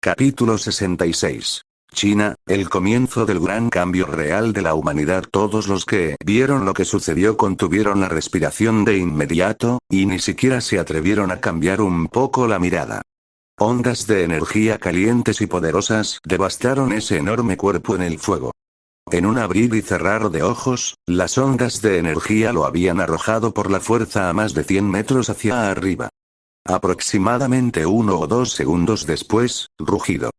Capítulo 66. China, el comienzo del gran cambio real de la humanidad. Todos los que vieron lo que sucedió contuvieron la respiración de inmediato, y ni siquiera se atrevieron a cambiar un poco la mirada. Ondas de energía calientes y poderosas devastaron ese enorme cuerpo en el fuego. En un abrir y cerrar de ojos, las ondas de energía lo habían arrojado por la fuerza a más de 100 metros hacia arriba. Aproximadamente 1 o 2 segundos después, rugido.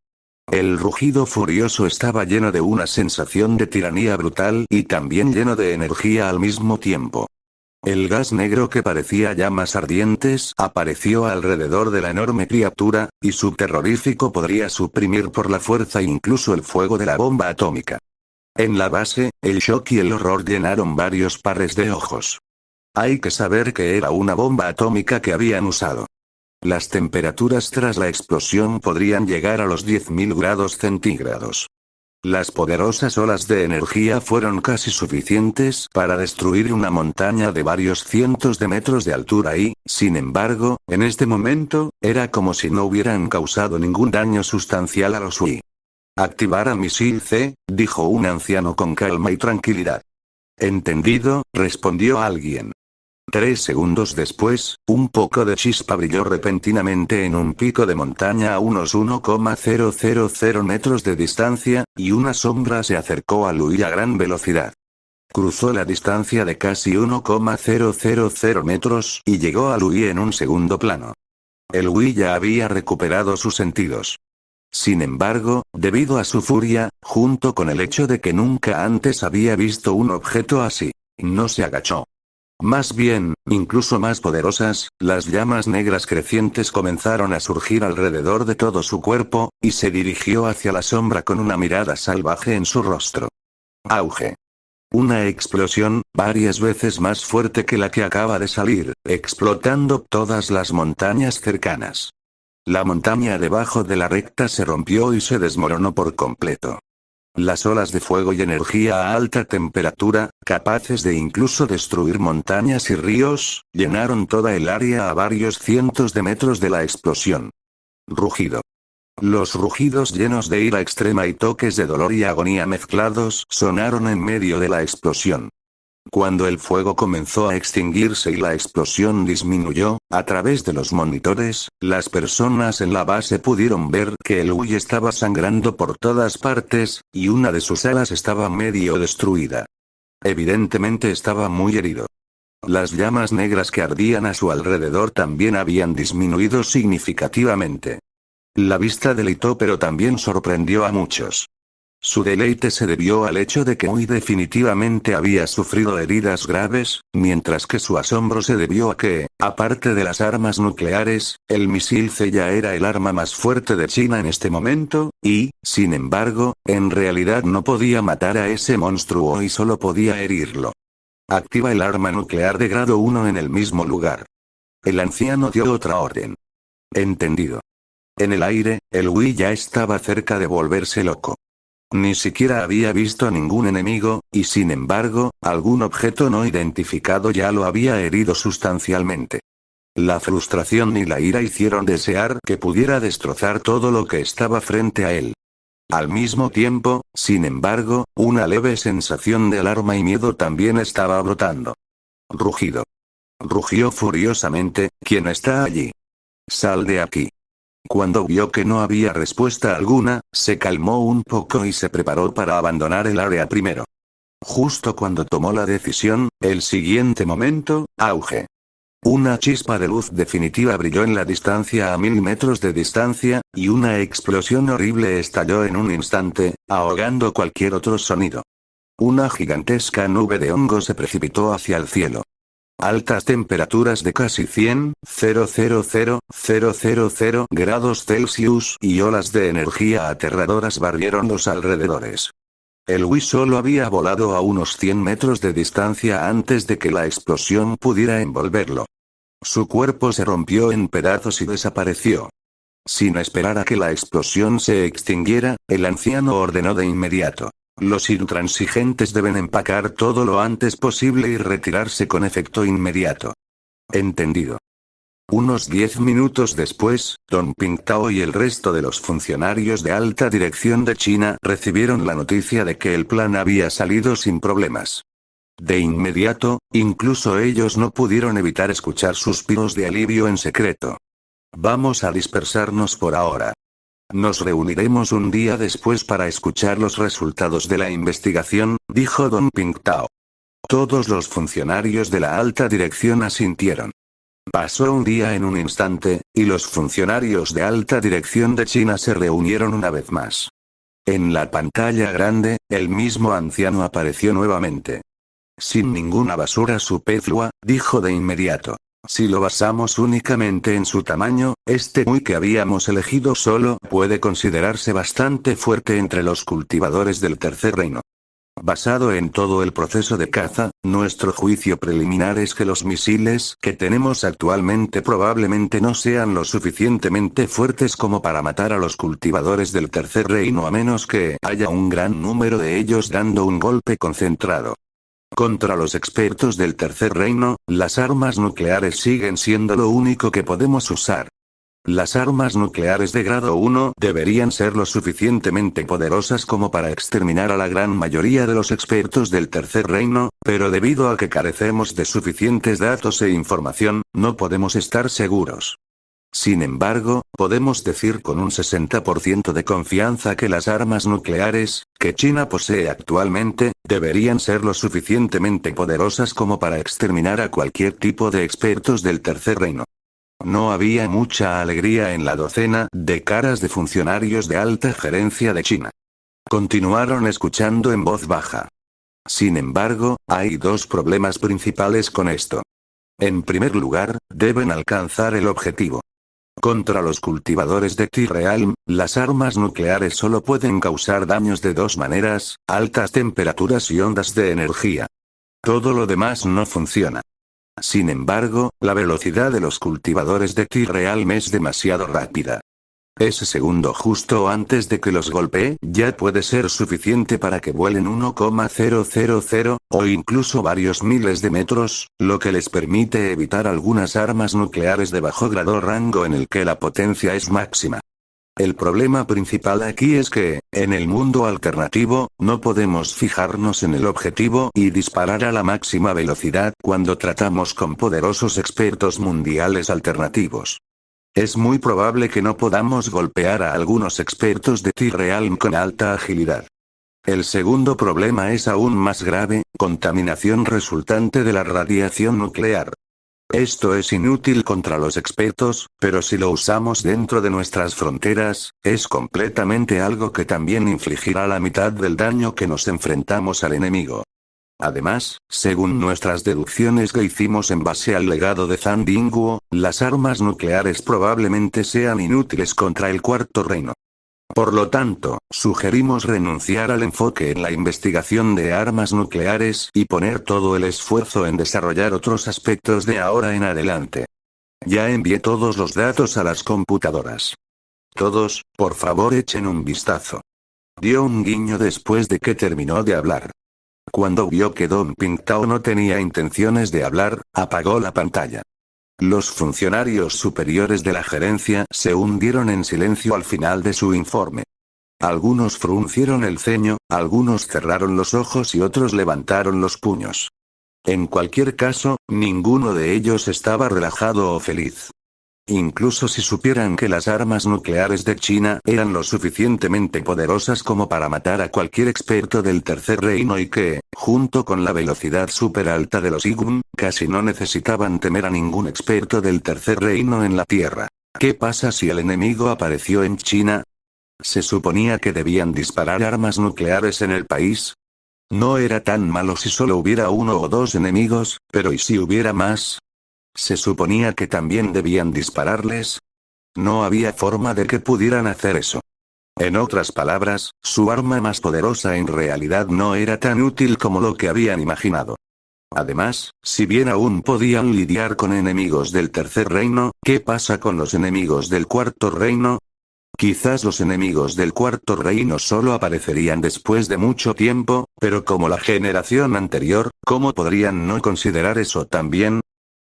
El rugido furioso estaba lleno de una sensación de tiranía brutal y también lleno de energía al mismo tiempo. El gas negro que parecía llamas ardientes apareció alrededor de la enorme criatura, y su terrorífico podría suprimir por la fuerza incluso el fuego de la bomba atómica. En la base, el shock y el horror llenaron varios pares de ojos. Hay que saber que era una bomba atómica que habían usado. Las temperaturas tras la explosión podrían llegar a los 10.000 grados centígrados. Las poderosas olas de energía fueron casi suficientes para destruir una montaña de varios cientos de metros de altura y, sin embargo, en este momento, era como si no hubieran causado ningún daño sustancial a los Hui. «Activar al misil C», dijo un anciano con calma y tranquilidad. «Entendido», respondió alguien. 3 segundos después, un poco de chispa brilló repentinamente en un pico de montaña a unos 1,000 metros de distancia, y una sombra se acercó a Lui a gran velocidad. Cruzó la distancia de casi 1,000 metros y llegó a Lui en un segundo plano. El Hui ya había recuperado sus sentidos. Sin embargo, debido a su furia, junto con el hecho de que nunca antes había visto un objeto así, no se agachó. Más bien, incluso más poderosas, las llamas negras crecientes comenzaron a surgir alrededor de todo su cuerpo, y se dirigió hacia la sombra con una mirada salvaje en su rostro. Auge. Una explosión, varias veces más fuerte que la que acaba de salir, explotando todas las montañas cercanas. La montaña debajo de la recta se rompió y se desmoronó por completo. Las olas de fuego y energía a alta temperatura, capaces de incluso destruir montañas y ríos, llenaron toda el área a varios cientos de metros de la explosión. Rugido. Los rugidos llenos de ira extrema y toques de dolor y agonía mezclados sonaron en medio de la explosión. Cuando el fuego comenzó a extinguirse y la explosión disminuyó, a través de los monitores, las personas en la base pudieron ver que el Hui estaba sangrando por todas partes, y una de sus alas estaba medio destruida. Evidentemente estaba muy herido. Las llamas negras que ardían a su alrededor también habían disminuido significativamente. La vista deleitó pero también sorprendió a muchos. Su deleite se debió al hecho de que Hui definitivamente había sufrido heridas graves, mientras que su asombro se debió a que, aparte de las armas nucleares, el misil C ya era el arma más fuerte de China en este momento, y, sin embargo, en realidad no podía matar a ese monstruo y solo podía herirlo. Activa el arma nuclear de grado 1 en el mismo lugar. El anciano dio otra orden. Entendido. En el aire, el Hui ya estaba cerca de volverse loco. Ni siquiera había visto a ningún enemigo, y sin embargo, algún objeto no identificado ya lo había herido sustancialmente. La frustración y la ira hicieron desear que pudiera destrozar todo lo que estaba frente a él. Al mismo tiempo, sin embargo, una leve sensación de alarma y miedo también estaba brotando. Rugido. Rugió furiosamente: «¿Quién está allí? Sal de aquí». Cuando vio que no había respuesta alguna, se calmó un poco y se preparó para abandonar el área primero. Justo cuando tomó la decisión, el siguiente momento, auge. Una chispa de luz definitiva brilló en la distancia a 1000 metros de distancia, y una explosión horrible estalló en un instante, ahogando cualquier otro sonido. Una gigantesca nube de hongo se precipitó hacia el cielo. Altas temperaturas de casi 100,000 grados Celsius y olas de energía aterradoras barrieron los alrededores. El Hui solo había volado a unos 100 metros de distancia antes de que la explosión pudiera envolverlo. Su cuerpo se rompió en pedazos y desapareció. Sin esperar a que la explosión se extinguiera, el anciano ordenó de inmediato: «Los intransigentes deben empacar todo lo antes posible y retirarse con efecto inmediato». Entendido. Unos 10 minutos después, Don Pingtao y el resto de los funcionarios de alta dirección de China recibieron la noticia de que el plan había salido sin problemas. De inmediato, incluso ellos no pudieron evitar escuchar suspiros de alivio en secreto. Vamos a dispersarnos por ahora. Nos reuniremos un día después para escuchar los resultados de la investigación, dijo Don Pingtao. Todos los funcionarios de la alta dirección asintieron. Pasó un día en un instante, y los funcionarios de alta dirección de China se reunieron una vez más. En la pantalla grande, el mismo anciano apareció nuevamente. Sin ninguna basura superflua, dijo de inmediato. Si lo basamos únicamente en su tamaño, este muy que habíamos elegido solo puede considerarse bastante fuerte entre los cultivadores del tercer reino. Basado en todo el proceso de caza, nuestro juicio preliminar es que los misiles que tenemos actualmente probablemente no sean lo suficientemente fuertes como para matar a los cultivadores del tercer reino a menos que haya un gran número de ellos dando un golpe concentrado. Contra los expertos del tercer reino, las armas nucleares siguen siendo lo único que podemos usar. Las armas nucleares de grado 1 deberían ser lo suficientemente poderosas como para exterminar a la gran mayoría de los expertos del tercer reino, pero debido a que carecemos de suficientes datos e información, no podemos estar seguros. Sin embargo, podemos decir con un 60% de confianza que las armas nucleares, que China posee actualmente, deberían ser lo suficientemente poderosas como para exterminar a cualquier tipo de expertos del tercer reino. No había mucha alegría en la docena de caras de funcionarios de alta gerencia de China. Continuaron escuchando en voz baja. Sin embargo, hay dos problemas principales con esto. En primer lugar, deben alcanzar el objetivo. Contra los cultivadores de T-Realm, las armas nucleares solo pueden causar daños de dos maneras, altas temperaturas y ondas de energía. Todo lo demás no funciona. Sin embargo, la velocidad de los cultivadores de T-Realm es demasiado rápida. Ese segundo justo antes de que los golpee ya puede ser suficiente para que vuelen 1,000 o incluso varios miles de metros, lo que les permite evitar algunas armas nucleares de bajo grado rango en el que la potencia es máxima. El problema principal aquí es que, en el mundo alternativo, no podemos fijarnos en el objetivo y disparar a la máxima velocidad cuando tratamos con poderosos expertos mundiales alternativos. Es muy probable que no podamos golpear a algunos expertos de T-Realm con alta agilidad. El segundo problema es aún más grave, contaminación resultante de la radiación nuclear. Esto es inútil contra los expertos, pero si lo usamos dentro de nuestras fronteras, es completamente algo que también infligirá la mitad del daño que nos enfrentamos al enemigo. Además, según nuestras deducciones que hicimos en base al legado de Zhang Dingguo, las armas nucleares probablemente sean inútiles contra el Cuarto Reino. Por lo tanto, sugerimos renunciar al enfoque en la investigación de armas nucleares y poner todo el esfuerzo en desarrollar otros aspectos de ahora en adelante. Ya envié todos los datos a las computadoras. Todos, por favor echen un vistazo. Dio un guiño después de que terminó de hablar. Cuando vio que Don Pingtao no tenía intenciones de hablar, apagó la pantalla. Los funcionarios superiores de la gerencia se hundieron en silencio al final de su informe. Algunos fruncieron el ceño, algunos cerraron los ojos y otros levantaron los puños. En cualquier caso, ninguno de ellos estaba relajado o feliz. Incluso si supieran que las armas nucleares de China eran lo suficientemente poderosas como para matar a cualquier experto del tercer reino y que, junto con la velocidad súper alta de los Igun, casi no necesitaban temer a ningún experto del tercer reino en la Tierra. ¿Qué pasa si el enemigo apareció en China? ¿Se suponía que debían disparar armas nucleares en el país? No era tan malo si solo hubiera uno o dos enemigos, pero ¿y si hubiera más? ¿Se suponía que también debían dispararles? No había forma de que pudieran hacer eso. En otras palabras, su arma más poderosa en realidad no era tan útil como lo que habían imaginado. Además, si bien aún podían lidiar con enemigos del tercer reino, ¿qué pasa con los enemigos del cuarto reino? Quizás los enemigos del cuarto reino solo aparecerían después de mucho tiempo, pero como la generación anterior, ¿cómo podrían no considerar eso también?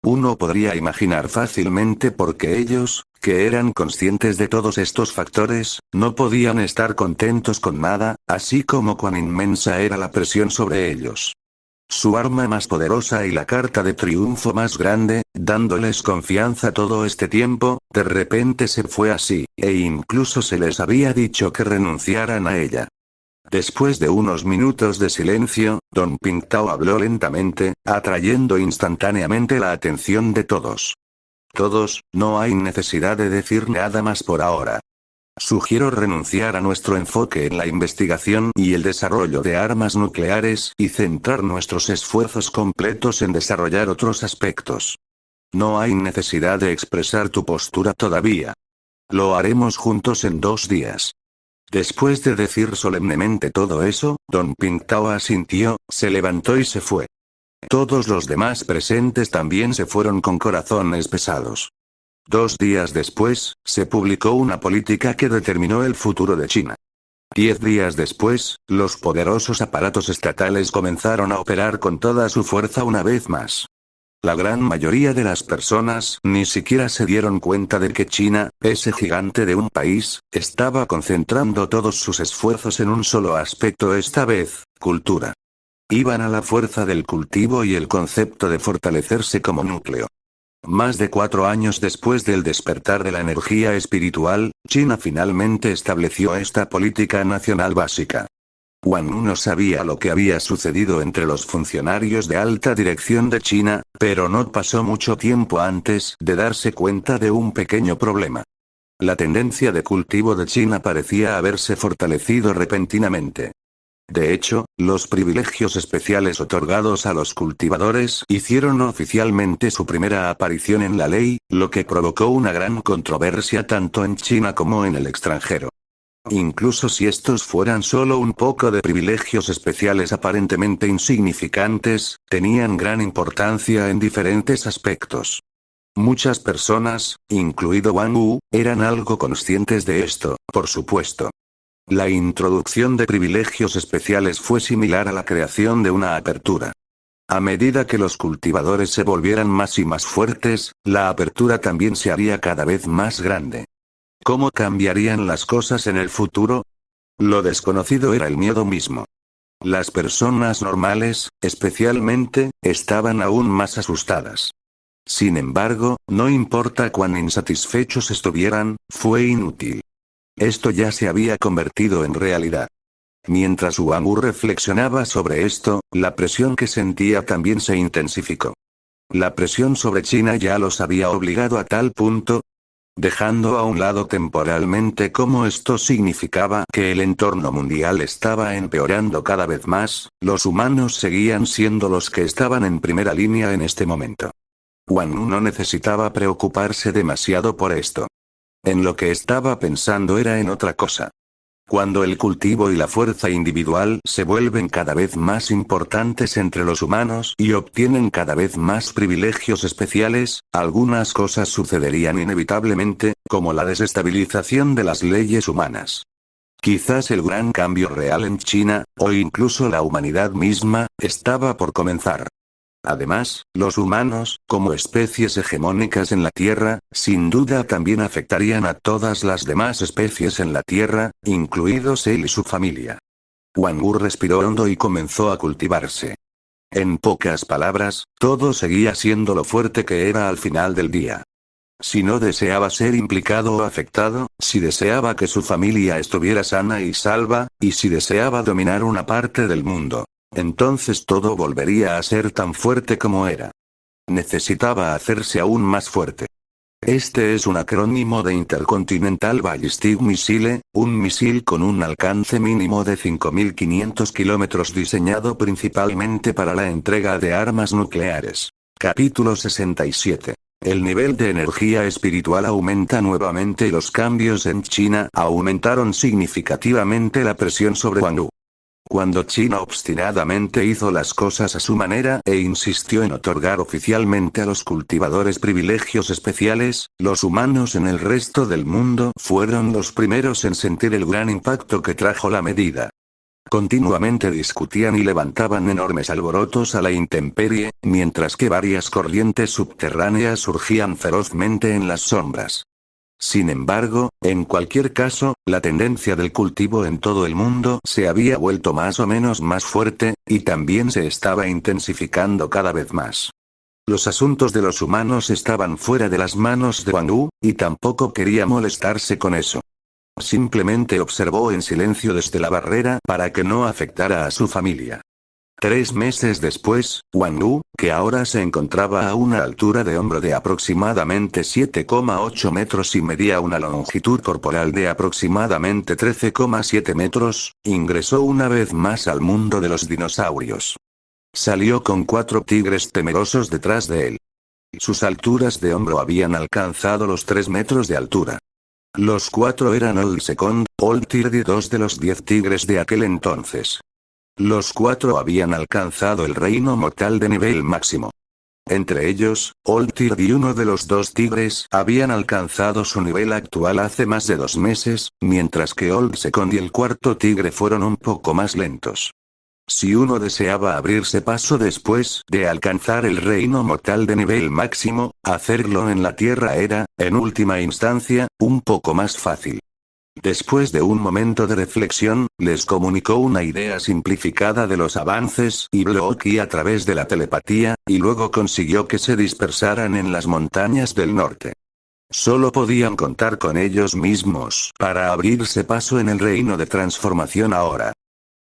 Uno podría imaginar fácilmente por qué ellos, que eran conscientes de todos estos factores, no podían estar contentos con nada, así como cuán inmensa era la presión sobre ellos. Su arma más poderosa y la carta de triunfo más grande, dándoles confianza todo este tiempo, de repente se fue así, e incluso se les había dicho que renunciaran a ella. Después de unos minutos de silencio, Don Pingtao habló lentamente, atrayendo instantáneamente la atención de todos. Todos, no hay necesidad de decir nada más por ahora. Sugiero renunciar a nuestro enfoque en la investigación y el desarrollo de armas nucleares y centrar nuestros esfuerzos completos en desarrollar otros aspectos. No hay necesidad de expresar tu postura todavía. Lo haremos juntos en 2 días. Después de decir solemnemente todo eso, Don Pingtao asintió, se levantó y se fue. Todos los demás presentes también se fueron con corazones pesados. 2 días después, se publicó una política que determinó el futuro de China. 10 días después, los poderosos aparatos estatales comenzaron a operar con toda su fuerza una vez más. La gran mayoría de las personas ni siquiera se dieron cuenta de que China, ese gigante de un país, estaba concentrando todos sus esfuerzos en un solo aspecto, esta vez, cultura. Iban a la fuerza del cultivo y el concepto de fortalecerse como núcleo. Más de 4 años después del despertar de la energía espiritual, China finalmente estableció esta política nacional básica. Wang Wu no sabía lo que había sucedido entre los funcionarios de alta dirección de China, pero no pasó mucho tiempo antes de darse cuenta de un pequeño problema. La tendencia de cultivo de China parecía haberse fortalecido repentinamente. De hecho, los privilegios especiales otorgados a los cultivadores hicieron oficialmente su primera aparición en la ley, lo que provocó una gran controversia tanto en China como en el extranjero. Incluso si estos fueran solo un poco de privilegios especiales aparentemente insignificantes, tenían gran importancia en diferentes aspectos. Muchas personas, incluido Wang Wu, eran algo conscientes de esto, por supuesto. La introducción de privilegios especiales fue similar a la creación de una apertura. A medida que los cultivadores se volvieran más y más fuertes, la apertura también se haría cada vez más grande. ¿Cómo cambiarían las cosas en el futuro? Lo desconocido era el miedo mismo. Las personas normales, especialmente, estaban aún más asustadas. Sin embargo, no importa cuán insatisfechos estuvieran, fue inútil. Esto ya se había convertido en realidad. Mientras Wang Wu reflexionaba sobre esto, la presión que sentía también se intensificó. La presión sobre China ya los había obligado a tal punto, dejando a un lado temporalmente cómo esto significaba que el entorno mundial estaba empeorando cada vez más, los humanos seguían siendo los que estaban en primera línea en este momento. Wang Wu no necesitaba preocuparse demasiado por esto. En lo que estaba pensando era en otra cosa. Cuando el cultivo y la fuerza individual se vuelven cada vez más importantes entre los humanos y obtienen cada vez más privilegios especiales, algunas cosas sucederían inevitablemente, como la desestabilización de las leyes humanas. Quizás el gran cambio real en China, o incluso la humanidad misma, estaba por comenzar. Además, los humanos, como especies hegemónicas en la Tierra, sin duda también afectarían a todas las demás especies en la Tierra, incluidos él y su familia. Wang Wu respiró hondo y comenzó a cultivarse. En pocas palabras, todo seguía siendo lo fuerte que era al final del día. Si no deseaba ser implicado o afectado, si deseaba que su familia estuviera sana y salva, y si deseaba dominar una parte del mundo, entonces todo volvería a ser tan fuerte como era. Necesitaba hacerse aún más fuerte. Este es un acrónimo de Intercontinental Ballistic Missile, un misil con un alcance mínimo de 5.500 kilómetros diseñado principalmente para la entrega de armas nucleares. Capítulo 67. El nivel de energía espiritual aumenta nuevamente y los cambios en China aumentaron significativamente la presión sobre Wang Wu. Cuando China obstinadamente hizo las cosas a su manera e insistió en otorgar oficialmente a los cultivadores privilegios especiales, los humanos en el resto del mundo fueron los primeros en sentir el gran impacto que trajo la medida. Continuamente discutían y levantaban enormes alborotos a la intemperie, mientras que varias corrientes subterráneas surgían ferozmente en las sombras. Sin embargo, en cualquier caso, la tendencia del cultivo en todo el mundo se había vuelto más o menos más fuerte, y también se estaba intensificando cada vez más. Los asuntos de los humanos estaban fuera de las manos de Wang Wu, y tampoco quería molestarse con eso. Simplemente observó en silencio desde la barrera para que no afectara a su familia. 3 meses después, Wang Wu, que ahora se encontraba a una altura de hombro de aproximadamente 7,8 metros y medía una longitud corporal de aproximadamente 13,7 metros, ingresó una vez más al mundo de los dinosaurios. Salió con 4 tigres temerosos detrás de él. Sus alturas de hombro habían alcanzado los 3 metros de altura. Los 4 eran Old Second, Old Third y 2 de los 10 tigres de aquel entonces. Los 4 habían alcanzado el reino mortal de nivel máximo. Entre ellos, Old Third y uno de los 2 tigres habían alcanzado su nivel actual hace más de 2 meses, mientras que Old Second y el cuarto tigre fueron un poco más lentos. Si uno deseaba abrirse paso después de alcanzar el reino mortal de nivel máximo, hacerlo en la Tierra era, en última instancia, un poco más fácil. Después de un momento de reflexión, les comunicó una idea simplificada de los avances y Blocky a través de la telepatía, y luego consiguió que se dispersaran en las montañas del norte. Solo podían contar con ellos mismos para abrirse paso en el reino de transformación ahora.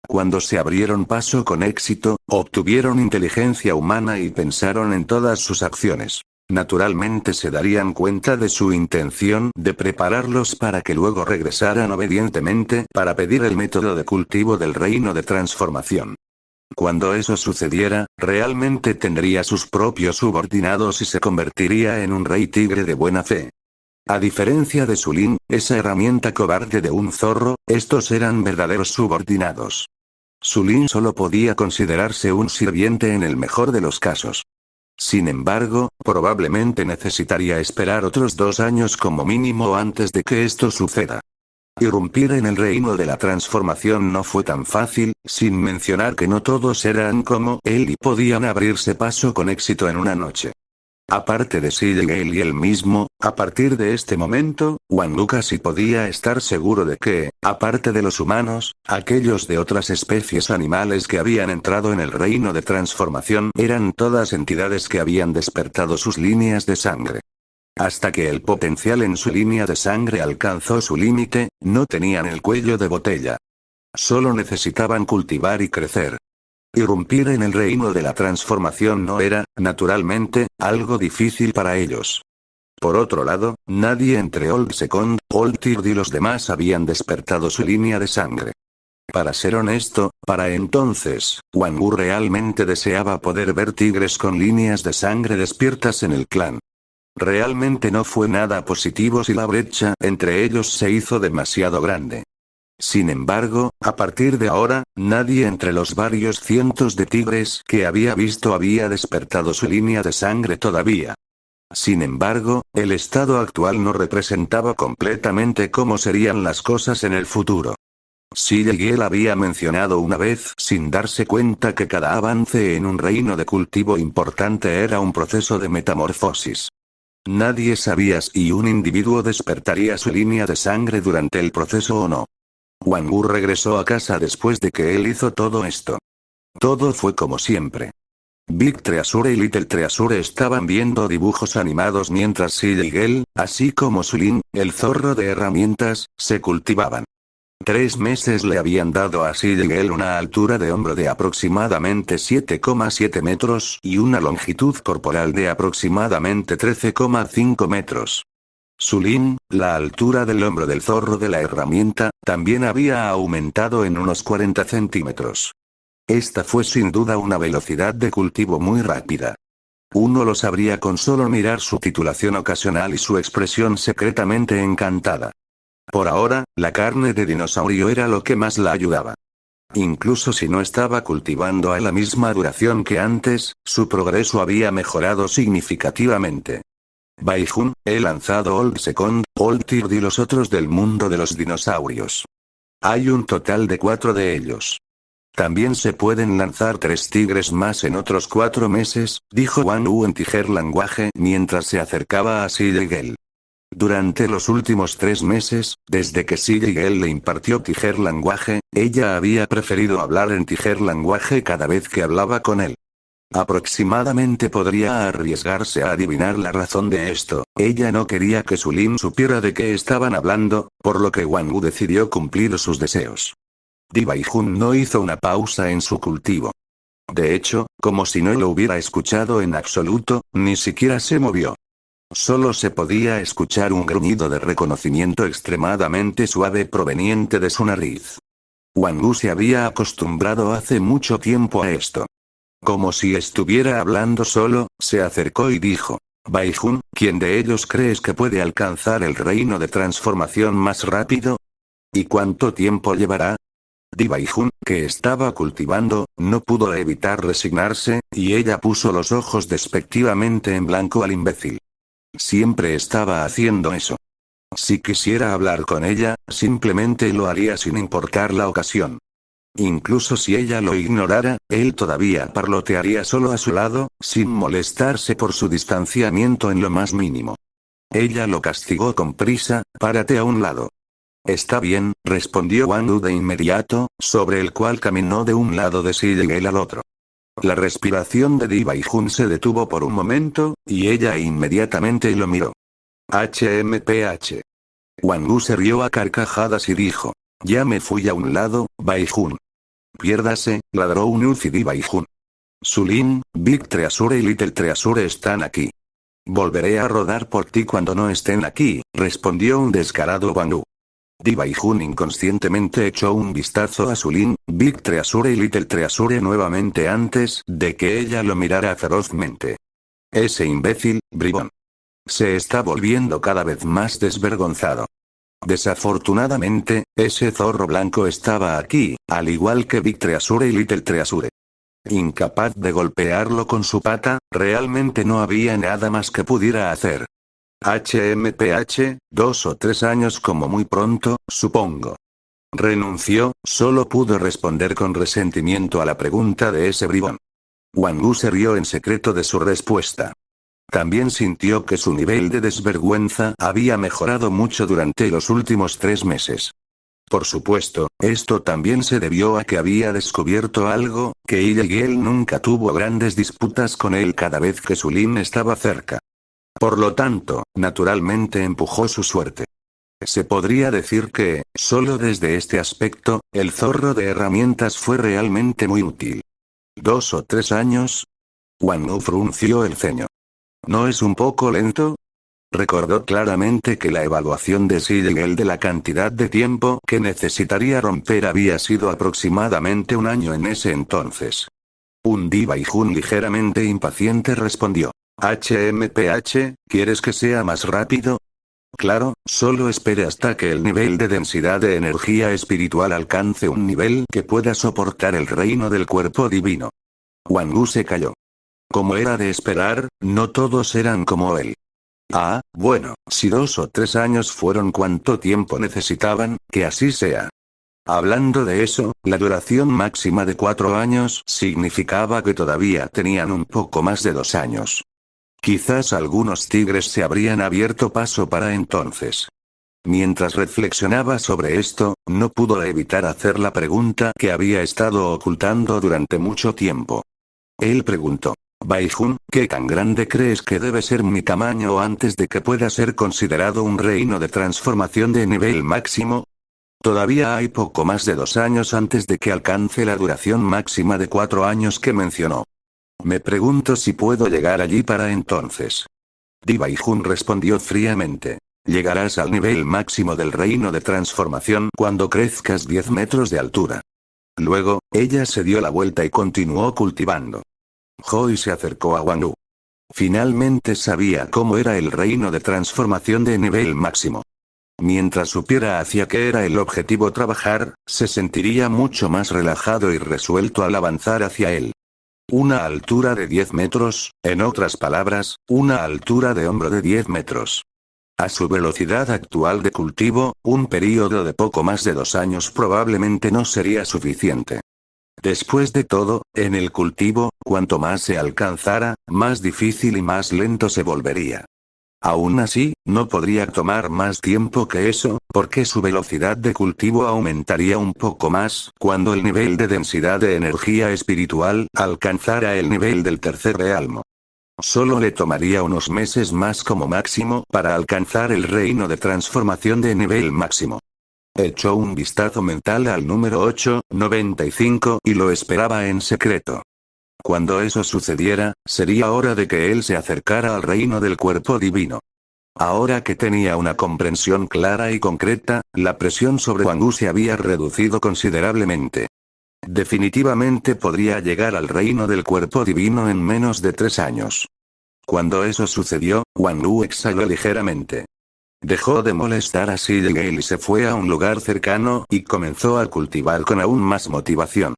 Cuando se abrieron paso con éxito, obtuvieron inteligencia humana y pensaron en todas sus acciones. Naturalmente se darían cuenta de su intención de prepararlos para que luego regresaran obedientemente para pedir el método de cultivo del reino de transformación. Cuando eso sucediera, realmente tendría sus propios subordinados y se convertiría en un rey tigre de buena fe. A diferencia de Sulin, esa herramienta cobarde de un zorro, estos eran verdaderos subordinados. Sulin solo podía considerarse un sirviente en el mejor de los casos. Sin embargo, probablemente necesitaría esperar otros 2 años como mínimo antes de que esto suceda. Irrumpir en el reino de la transformación no fue tan fácil, sin mencionar que no todos eran como él y podían abrirse paso con éxito en una noche. Aparte de Sigel y él mismo, a partir de este momento, Wang Wu casi podía estar seguro de que, aparte de los humanos, aquellos de otras especies animales que habían entrado en el reino de transformación eran todas entidades que habían despertado sus líneas de sangre. Hasta que el potencial en su línea de sangre alcanzó su límite, no tenían el cuello de botella. Solo necesitaban cultivar y crecer. Irrumpir en el reino de la transformación no era, naturalmente, algo difícil para ellos. Por otro lado, nadie entre Old Second, Old Third y los demás habían despertado su línea de sangre. Para ser honesto, para entonces, Wang Wu realmente deseaba poder ver tigres con líneas de sangre despiertas en el clan. Realmente no fue nada positivo si la brecha entre ellos se hizo demasiado grande. Sin embargo, a partir de ahora, nadie entre los varios cientos de tigres que había visto había despertado su línea de sangre todavía. Sin embargo, el estado actual no representaba completamente cómo serían las cosas en el futuro. Sigel había mencionado una vez sin darse cuenta que cada avance en un reino de cultivo importante era un proceso de metamorfosis. Nadie sabía si un individuo despertaría su línea de sangre durante el proceso o no. Wang Wu regresó a casa después de que él hizo todo esto. Todo fue como siempre. Big Treasure y Little Treasure estaban viendo dibujos animados mientras Sigel, así como Sulin, el zorro de herramientas, se cultivaban. 3 meses le habían dado a Sigel una altura de hombro de aproximadamente 7,7 metros y una longitud corporal de aproximadamente 13,5 metros. Sulin, la altura del hombro del zorro de la herramienta, también había aumentado en unos 40 centímetros. Esta fue sin duda una velocidad de cultivo muy rápida. Uno lo sabría con solo mirar su titulación ocasional y su expresión secretamente encantada. Por ahora, la carne de dinosaurio era lo que más la ayudaba. Incluso si no estaba cultivando a la misma duración que antes, su progreso había mejorado significativamente. Baijun, he lanzado Old Second, Old Third y los otros del mundo de los dinosaurios. Hay un total de 4 de ellos. También se pueden lanzar 3 tigres más en otros 4 meses, dijo Wang Wu en tijer lenguaje mientras se acercaba a Xi Yigel. Durante los últimos 3 meses, desde que Xi Yigel le impartió tijer lenguaje, ella había preferido hablar en tijer lenguaje cada vez que hablaba con él. Aproximadamente podría arriesgarse a adivinar la razón de esto. Ella no quería que Sulin supiera de qué estaban hablando, por lo que Wang Wu decidió cumplir sus deseos. Di Baijun no hizo una pausa en su cultivo. De hecho, como si no lo hubiera escuchado en absoluto, ni siquiera se movió. Solo se podía escuchar un gruñido de reconocimiento extremadamente suave proveniente de su nariz. Wang Wu se había acostumbrado hace mucho tiempo a esto. Como si estuviera hablando solo, se acercó y dijo: Baijun, ¿quién de ellos crees que puede alcanzar el reino de transformación más rápido? ¿Y cuánto tiempo llevará? Di Baijun, que estaba cultivando, no pudo evitar resignarse, y ella puso los ojos despectivamente en blanco al imbécil. Siempre estaba haciendo eso. Si quisiera hablar con ella, simplemente lo haría sin importar la ocasión. Incluso si ella lo ignorara, él todavía parlotearía solo a su lado, sin molestarse por su distanciamiento en lo más mínimo. Ella lo castigó con prisa: párate a un lado. Está bien, respondió Wang Wu de inmediato, sobre el cual caminó de un lado de Xi Yigel al otro. La respiración de Di Baijun se detuvo por un momento, y ella inmediatamente lo miró. HMPH. Wang Wu se rió a carcajadas y dijo: ya me fui a un lado, Baijun. Piérdase, ladró un Uzi Di Baijun. Sulin, Big Treasure y Little Treasure están aquí. Volveré a rodar por ti cuando no estén aquí, respondió un descarado Wang Wu. Di Baijun inconscientemente echó un vistazo a Sulin, Big Treasure y Little Treasure nuevamente antes de que ella lo mirara ferozmente. Ese imbécil, bribón. Se está volviendo cada vez más desvergonzado. Desafortunadamente, ese zorro blanco estaba aquí, al igual que Big Treasure y Little Treasure. Incapaz de golpearlo con su pata, realmente no había nada más que pudiera hacer. HMPH, 2 o 3 años como muy pronto, supongo. Renunció, solo pudo responder con resentimiento a la pregunta de ese bribón. Wang Wu se rió en secreto de su respuesta. También sintió que su nivel de desvergüenza había mejorado mucho durante los últimos 3 meses. Por supuesto, esto también se debió a que había descubierto algo, que Yigel nunca tuvo grandes disputas con él cada vez que Sulin estaba cerca. Por lo tanto, naturalmente empujó su suerte. Se podría decir que, solo desde este aspecto, el zorro de herramientas fue realmente muy útil. 2 o 3 años. Wang Wu frunció el ceño. ¿No es un poco lento? Recordó claramente que la evaluación de Xi Yigel de la cantidad de tiempo que necesitaría romper había sido aproximadamente 1 año en ese entonces. Un Di Baijun ligeramente impaciente respondió: HMPH, ¿quieres que sea más rápido? Claro, solo espere hasta que el nivel de densidad de energía espiritual alcance un nivel que pueda soportar el reino del cuerpo divino. Wang Wu se calló. Como era de esperar, no todos eran como él. Ah, bueno, si 2 o 3 años fueron cuanto tiempo necesitaban, que así sea. Hablando de eso, la duración máxima de 4 años significaba que todavía tenían un poco más de 2 años. Quizás algunos tigres se habrían abierto paso para entonces. Mientras reflexionaba sobre esto, no pudo evitar hacer la pregunta que había estado ocultando durante mucho tiempo. Él preguntó: Baijun, ¿qué tan grande crees que debe ser mi tamaño antes de que pueda ser considerado un reino de transformación de nivel máximo? Todavía hay poco más de 2 años antes de que alcance la duración máxima de 4 años que mencionó. Me pregunto si puedo llegar allí para entonces. Di Baijun respondió fríamente: llegarás al nivel máximo del reino de transformación cuando crezcas 10 metros de altura. Luego, ella se dio la vuelta y continuó cultivando. Joy se acercó a Wang Wu. Finalmente sabía cómo era el reino de transformación de nivel máximo. Mientras supiera hacia qué era el objetivo trabajar, se sentiría mucho más relajado y resuelto al avanzar hacia él. Una altura de 10 metros, en otras palabras, una altura de hombro de 10 metros. A su velocidad actual de cultivo, un período de poco más de 2 años probablemente no sería suficiente. Después de todo, en el cultivo, cuanto más se alcanzara, más difícil y más lento se volvería. Aún así, no podría tomar más tiempo que eso, porque su velocidad de cultivo aumentaría un poco más cuando el nivel de densidad de energía espiritual alcanzara el nivel del tercer realmo. Solo le tomaría unos meses más como máximo para alcanzar el reino de transformación de nivel máximo. Echó un vistazo mental al número 895 y lo esperaba en secreto. Cuando eso sucediera, sería hora de que él se acercara al reino del cuerpo divino. Ahora que tenía una comprensión clara y concreta, la presión sobre Wang Wu se había reducido considerablemente. Definitivamente podría llegar al reino del cuerpo divino en menos de 3 años. Cuando eso sucedió, Wang Wu exhaló ligeramente. Dejó de molestar a Xi Jinping y se fue a un lugar cercano y comenzó a cultivar con aún más motivación.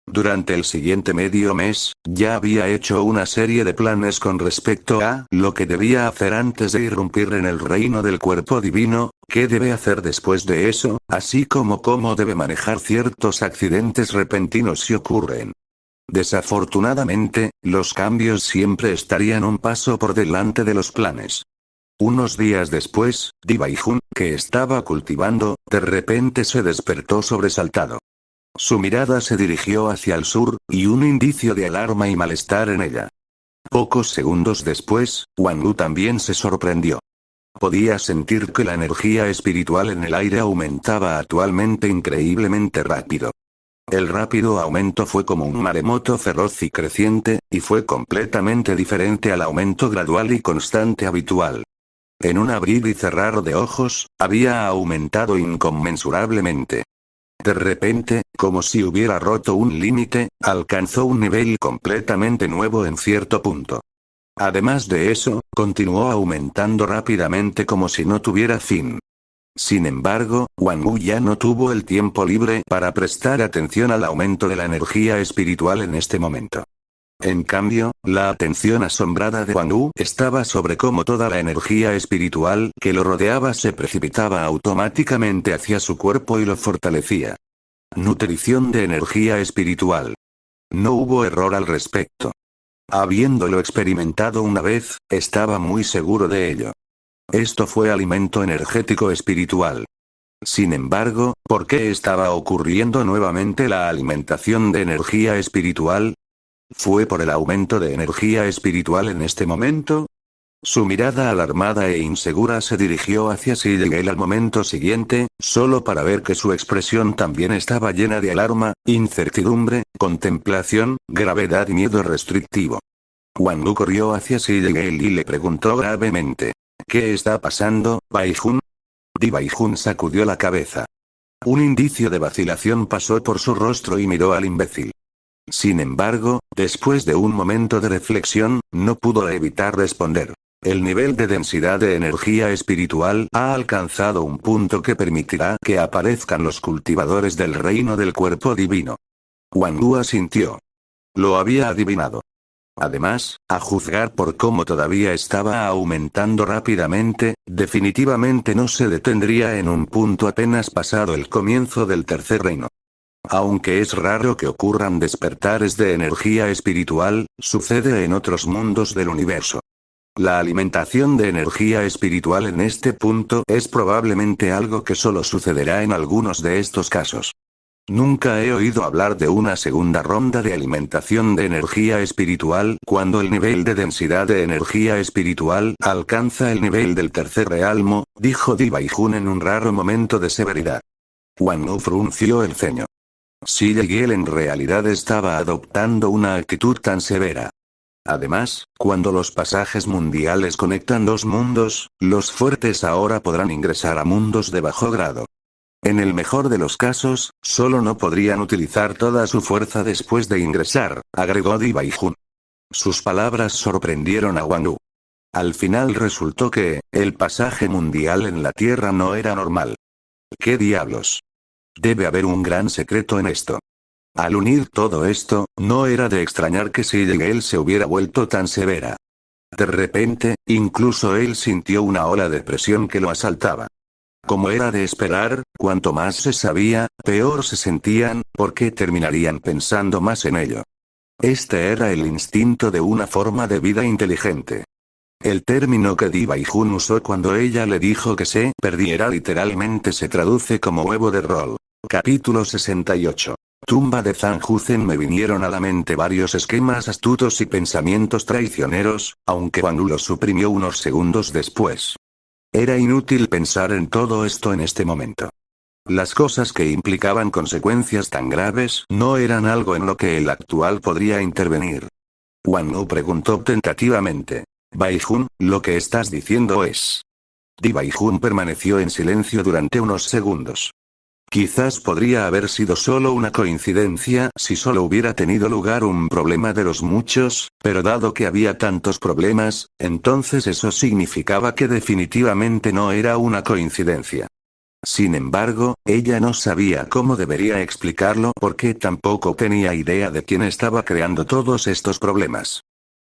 Durante el siguiente medio mes, ya había hecho una serie de planes con respecto a lo que debía hacer antes de irrumpir en el reino del cuerpo divino, qué debe hacer después de eso, así como cómo debe manejar ciertos accidentes repentinos si ocurren. Desafortunadamente, los cambios siempre estarían un paso por delante de los planes. Unos días después, Di Baijun, que estaba cultivando, de repente se despertó sobresaltado. Su mirada se dirigió hacia el sur, y un indicio de alarma y malestar en ella. Pocos segundos después, Wang Wu también se sorprendió. Podía sentir que la energía espiritual en el aire aumentaba actualmente increíblemente rápido. El rápido aumento fue como un maremoto feroz y creciente, y fue completamente diferente al aumento gradual y constante habitual. En un abrir y cerrar de ojos, había aumentado inconmensurablemente. De repente, como si hubiera roto un límite, alcanzó un nivel completamente nuevo en cierto punto. Además de eso, continuó aumentando rápidamente como si no tuviera fin. Sin embargo, Wang Wu ya no tuvo el tiempo libre para prestar atención al aumento de la energía espiritual en este momento. En cambio, la atención asombrada de Wang Wu estaba sobre cómo toda la energía espiritual que lo rodeaba se precipitaba automáticamente hacia su cuerpo y lo fortalecía. Nutrición de energía espiritual. No hubo error al respecto. Habiéndolo experimentado una vez, estaba muy seguro de ello. Esto fue alimento energético espiritual. Sin embargo, ¿por qué estaba ocurriendo nuevamente la alimentación de energía espiritual? ¿Fue por el aumento de energía espiritual en este momento? Su mirada alarmada e insegura se dirigió hacia Xi Jinping al momento siguiente, solo para ver que su expresión también estaba llena de alarma, incertidumbre, contemplación, gravedad y miedo restrictivo. Wang Wu corrió hacia Xi Jinping y le preguntó gravemente: ¿Qué está pasando, Baijun? Di Baijun sacudió la cabeza. Un indicio de vacilación pasó por su rostro y miró al imbécil. Sin embargo, después de un momento de reflexión, no pudo evitar responder. El nivel de densidad de energía espiritual ha alcanzado un punto que permitirá que aparezcan los cultivadores del reino del cuerpo divino. Wang Wu asintió. Lo había adivinado. Además, a juzgar por cómo todavía estaba aumentando rápidamente, definitivamente no se detendría en un punto apenas pasado el comienzo del tercer reino. Aunque es raro que ocurran despertares de energía espiritual, sucede en otros mundos del universo. La alimentación de energía espiritual en este punto es probablemente algo que solo sucederá en algunos de estos casos. Nunca he oído hablar de una segunda ronda de alimentación de energía espiritual cuando el nivel de densidad de energía espiritual alcanza el nivel del tercer realmo, dijo Di Baijun en un raro momento de severidad. Wang Wu frunció el ceño. Xi Jinping en realidad estaba adoptando una actitud tan severa. Además, cuando los pasajes mundiales conectan dos mundos, los fuertes ahora podrán ingresar a mundos de bajo grado. En el mejor de los casos, solo no podrían utilizar toda su fuerza después de ingresar, agregó Di Baijun. Sus palabras sorprendieron a Wang Wu. Al final resultó que, el pasaje mundial en la Tierra no era normal. ¿Qué diablos? Debe haber un gran secreto en esto. Al unir todo esto, no era de extrañar que Xi Jinping se hubiera vuelto tan severa. De repente, incluso él sintió una ola de presión que lo asaltaba. Como era de esperar, cuanto más se sabía, peor se sentían, porque terminarían pensando más en ello. Este era el instinto de una forma de vida inteligente. El término que Di Baijun usó cuando ella le dijo que se perdiera literalmente se traduce como huevo de rol. Capítulo 68. Tumba de Zanjuzen. Me vinieron a la mente varios esquemas astutos y pensamientos traicioneros, aunque Wang Wu los suprimió unos segundos después. Era inútil pensar en todo esto en este momento. Las cosas que implicaban consecuencias tan graves no eran algo en lo que el actual podría intervenir. Wang Wu preguntó tentativamente. Baijun, lo que estás diciendo es. Di Baijun permaneció en silencio durante unos segundos. Quizás podría haber sido solo una coincidencia si solo hubiera tenido lugar un problema de los muchos, pero dado que había tantos problemas, entonces eso significaba que definitivamente no era una coincidencia. Sin embargo, ella no sabía cómo debería explicarlo porque tampoco tenía idea de quién estaba creando todos estos problemas.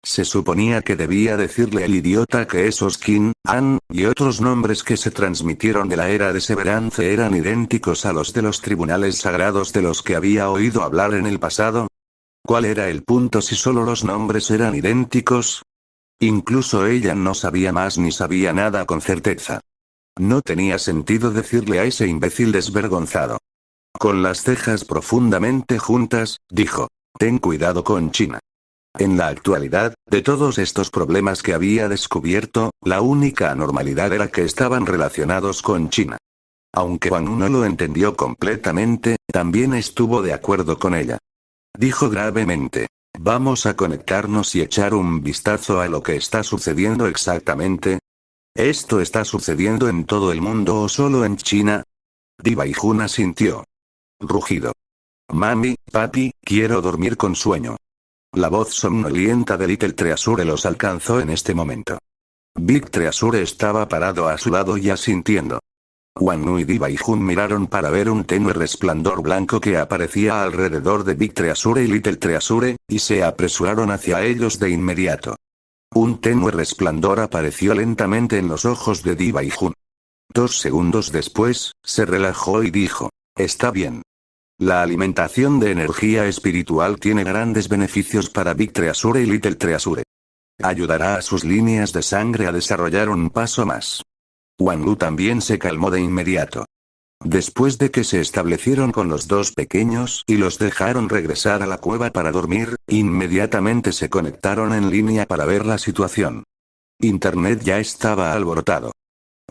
Se suponía que debía decirle al idiota que esos Qin, An, y otros nombres que se transmitieron de la era de Severance eran idénticos a los de los tribunales sagrados de los que había oído hablar en el pasado. ¿Cuál era el punto si solo los nombres eran idénticos? Incluso ella no sabía más ni sabía nada con certeza. No tenía sentido decirle a ese imbécil desvergonzado. Con las cejas profundamente juntas, dijo: ten cuidado con China. En la actualidad, de todos estos problemas que había descubierto, la única anormalidad era que estaban relacionados con China. Aunque Wang Wu no lo entendió completamente, también estuvo de acuerdo con ella. Dijo gravemente: vamos a conectarnos y echar un vistazo a lo que está sucediendo exactamente. ¿Esto está sucediendo en todo el mundo o solo en China? Di Baijun asintió. Rugido. Mami, papi, quiero dormir con sueño. La voz somnolienta de Little Treasure los alcanzó en este momento. Big Treasure estaba parado a su lado y asintiendo. Wang Wu y Di Baijun miraron para ver un tenue resplandor blanco que aparecía alrededor de Big Treasure y Little Treasure, y se apresuraron hacia ellos de inmediato. Un tenue resplandor apareció lentamente en los ojos de Di Baijun. 2 segundos después, se relajó y dijo: está bien. La alimentación de energía espiritual tiene grandes beneficios para Big Treasure y Little Treasure. Ayudará a sus líneas de sangre a desarrollar un paso más. Wang Wu también se calmó de inmediato. Después de que se establecieron con los dos pequeños y los dejaron regresar a la cueva para dormir, inmediatamente se conectaron en línea para ver la situación. Internet ya estaba alborotado.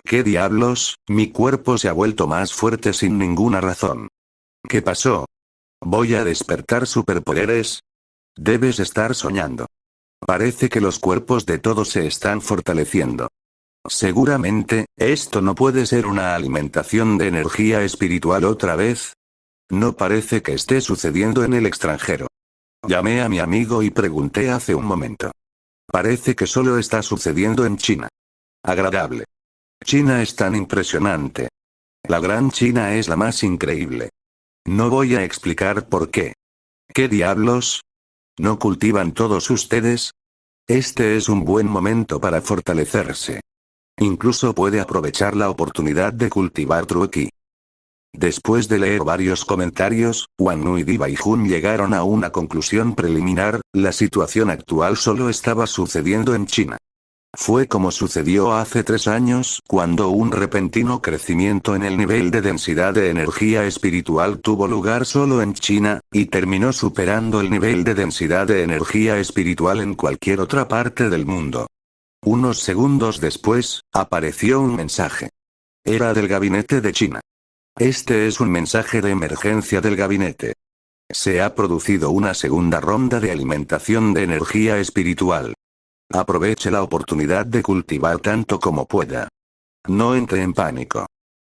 ¿Qué diablos? Mi cuerpo se ha vuelto más fuerte sin ninguna razón. ¿Qué pasó? ¿Voy a despertar superpoderes? Debes estar soñando. Parece que los cuerpos de todos se están fortaleciendo. Seguramente, esto no puede ser una alimentación de energía espiritual otra vez. No parece que esté sucediendo en el extranjero. Llamé a mi amigo y pregunté hace un momento. Parece que solo está sucediendo en China. Agradable. China es tan impresionante. La Gran China es la más increíble. No voy a explicar por qué. ¿Qué diablos? ¿No cultivan todos ustedes? Este es un buen momento para fortalecerse. Incluso puede aprovechar la oportunidad de cultivar Truequi. Después de leer varios comentarios, Wang Wu y Di Baijun llegaron a una conclusión preliminar: la situación actual solo estaba sucediendo en China. Fue como sucedió hace 3 años, cuando un repentino crecimiento en el nivel de densidad de energía espiritual tuvo lugar solo en China, y terminó superando el nivel de densidad de energía espiritual en cualquier otra parte del mundo. Unos segundos después, apareció un mensaje. Era del gabinete de China. Este es un mensaje de emergencia del gabinete. Se ha producido una segunda ronda de alimentación de energía espiritual. Aproveche la oportunidad de cultivar tanto como pueda. No entre en pánico.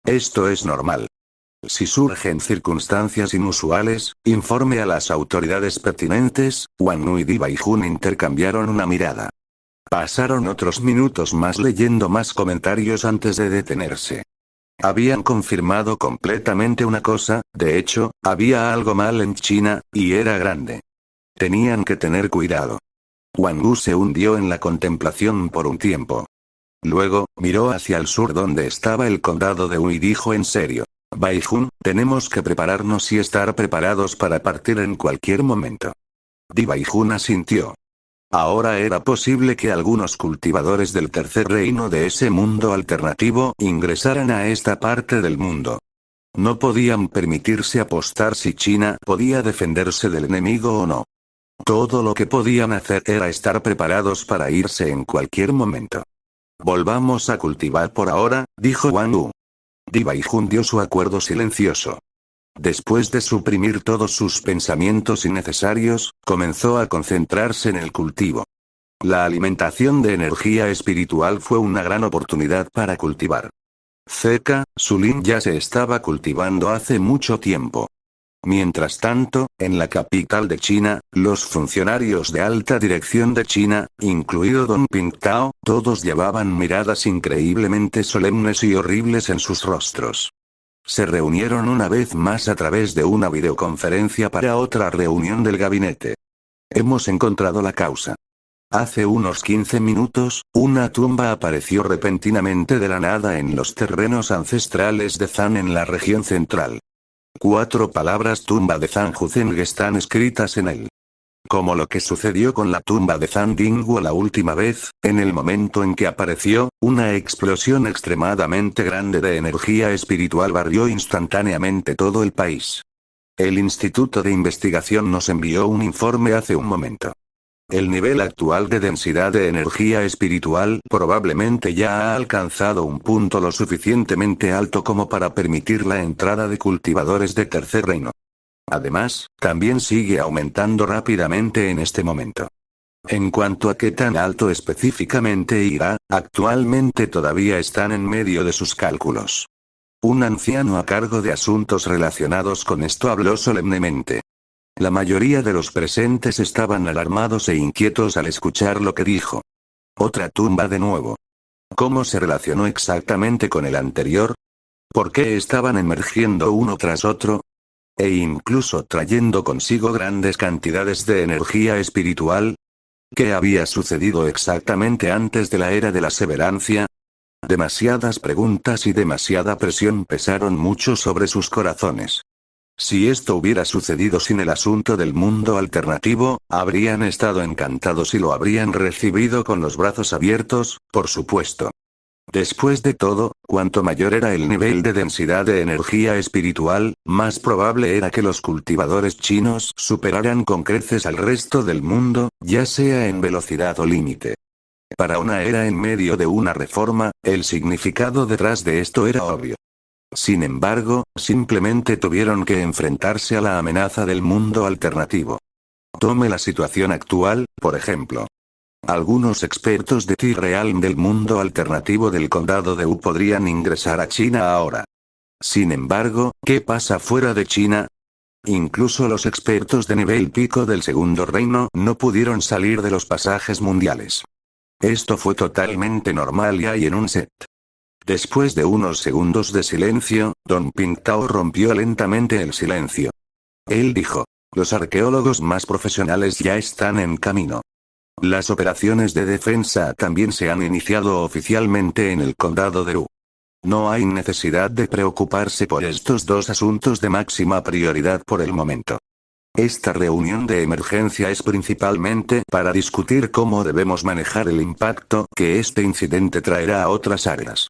Esto es normal. Si surgen circunstancias inusuales, informe a las autoridades pertinentes. Wang Wu y Di Baijun intercambiaron una mirada. Pasaron otros minutos más leyendo más comentarios antes de detenerse. Habían confirmado completamente una cosa: de hecho, había algo mal en China, y era grande. Tenían que tener cuidado. Wang Wu se hundió en la contemplación por un tiempo. Luego, miró hacia el sur donde estaba el condado de Wu y dijo en serio: Baijun, tenemos que prepararnos y estar preparados para partir en cualquier momento. Di Baijun asintió. Ahora era posible que algunos cultivadores del tercer reino de ese mundo alternativo ingresaran a esta parte del mundo. No podían permitirse apostar si China podía defenderse del enemigo o no. Todo lo que podían hacer era estar preparados para irse en cualquier momento. Volvamos a cultivar por ahora, dijo Wang Wu. Di Baijun dio su acuerdo silencioso. Después de suprimir todos sus pensamientos innecesarios, comenzó a concentrarse en el cultivo. La alimentación de energía espiritual fue una gran oportunidad para cultivar. Zeka, Sulin ya se estaba cultivando hace mucho tiempo. Mientras tanto, en la capital de China, los funcionarios de alta dirección de China, incluido Don Pingtao, todos llevaban miradas increíblemente solemnes y horribles en sus rostros. Se reunieron una vez más a través de una videoconferencia para otra reunión del gabinete. Hemos encontrado la causa. Hace unos 15 minutos, una tumba apareció repentinamente de la nada en los terrenos ancestrales de Zhang en la región central. 4 palabras tumba de Zhang Huzeng están escritas en él. Como lo que sucedió con la tumba de Zhang Dingguo la última vez, en el momento en que apareció, una explosión extremadamente grande de energía espiritual barrió instantáneamente todo el país. El Instituto de Investigación nos envió un informe hace un momento. El nivel actual de densidad de energía espiritual probablemente ya ha alcanzado un punto lo suficientemente alto como para permitir la entrada de cultivadores de tercer reino. Además, también sigue aumentando rápidamente en este momento. En cuanto a qué tan alto específicamente irá, actualmente todavía están en medio de sus cálculos. Un anciano a cargo de asuntos relacionados con esto habló solemnemente. La mayoría de los presentes estaban alarmados e inquietos al escuchar lo que dijo. Otra tumba de nuevo. ¿Cómo se relacionó exactamente con el anterior? ¿Por qué estaban emergiendo uno tras otro? E incluso trayendo consigo grandes cantidades de energía espiritual. ¿Qué había sucedido exactamente antes de la era de la severancia? Demasiadas preguntas y demasiada presión pesaron mucho sobre sus corazones. Si esto hubiera sucedido sin el asunto del mundo alternativo, habrían estado encantados y lo habrían recibido con los brazos abiertos, por supuesto. Después de todo, cuanto mayor era el nivel de densidad de energía espiritual, más probable era que los cultivadores chinos superaran con creces al resto del mundo, ya sea en velocidad o límite. Para una era en medio de una reforma, el significado detrás de esto era obvio. Sin embargo, simplemente tuvieron que enfrentarse a la amenaza del mundo alternativo. Tome la situación actual, por ejemplo. Algunos expertos de T-Realm del mundo alternativo del condado de Wu podrían ingresar a China ahora. Sin embargo, ¿qué pasa fuera de China? Incluso los expertos de nivel pico del segundo reino no pudieron salir de los pasajes mundiales. Esto fue totalmente normal y hay en un set. Después de unos segundos de silencio, Don Pingtao rompió lentamente el silencio. Él dijo: los arqueólogos más profesionales ya están en camino. Las operaciones de defensa también se han iniciado oficialmente en el condado de Wu. No hay necesidad de preocuparse por estos dos asuntos de máxima prioridad por el momento. Esta reunión de emergencia es principalmente para discutir cómo debemos manejar el impacto que este incidente traerá a otras áreas.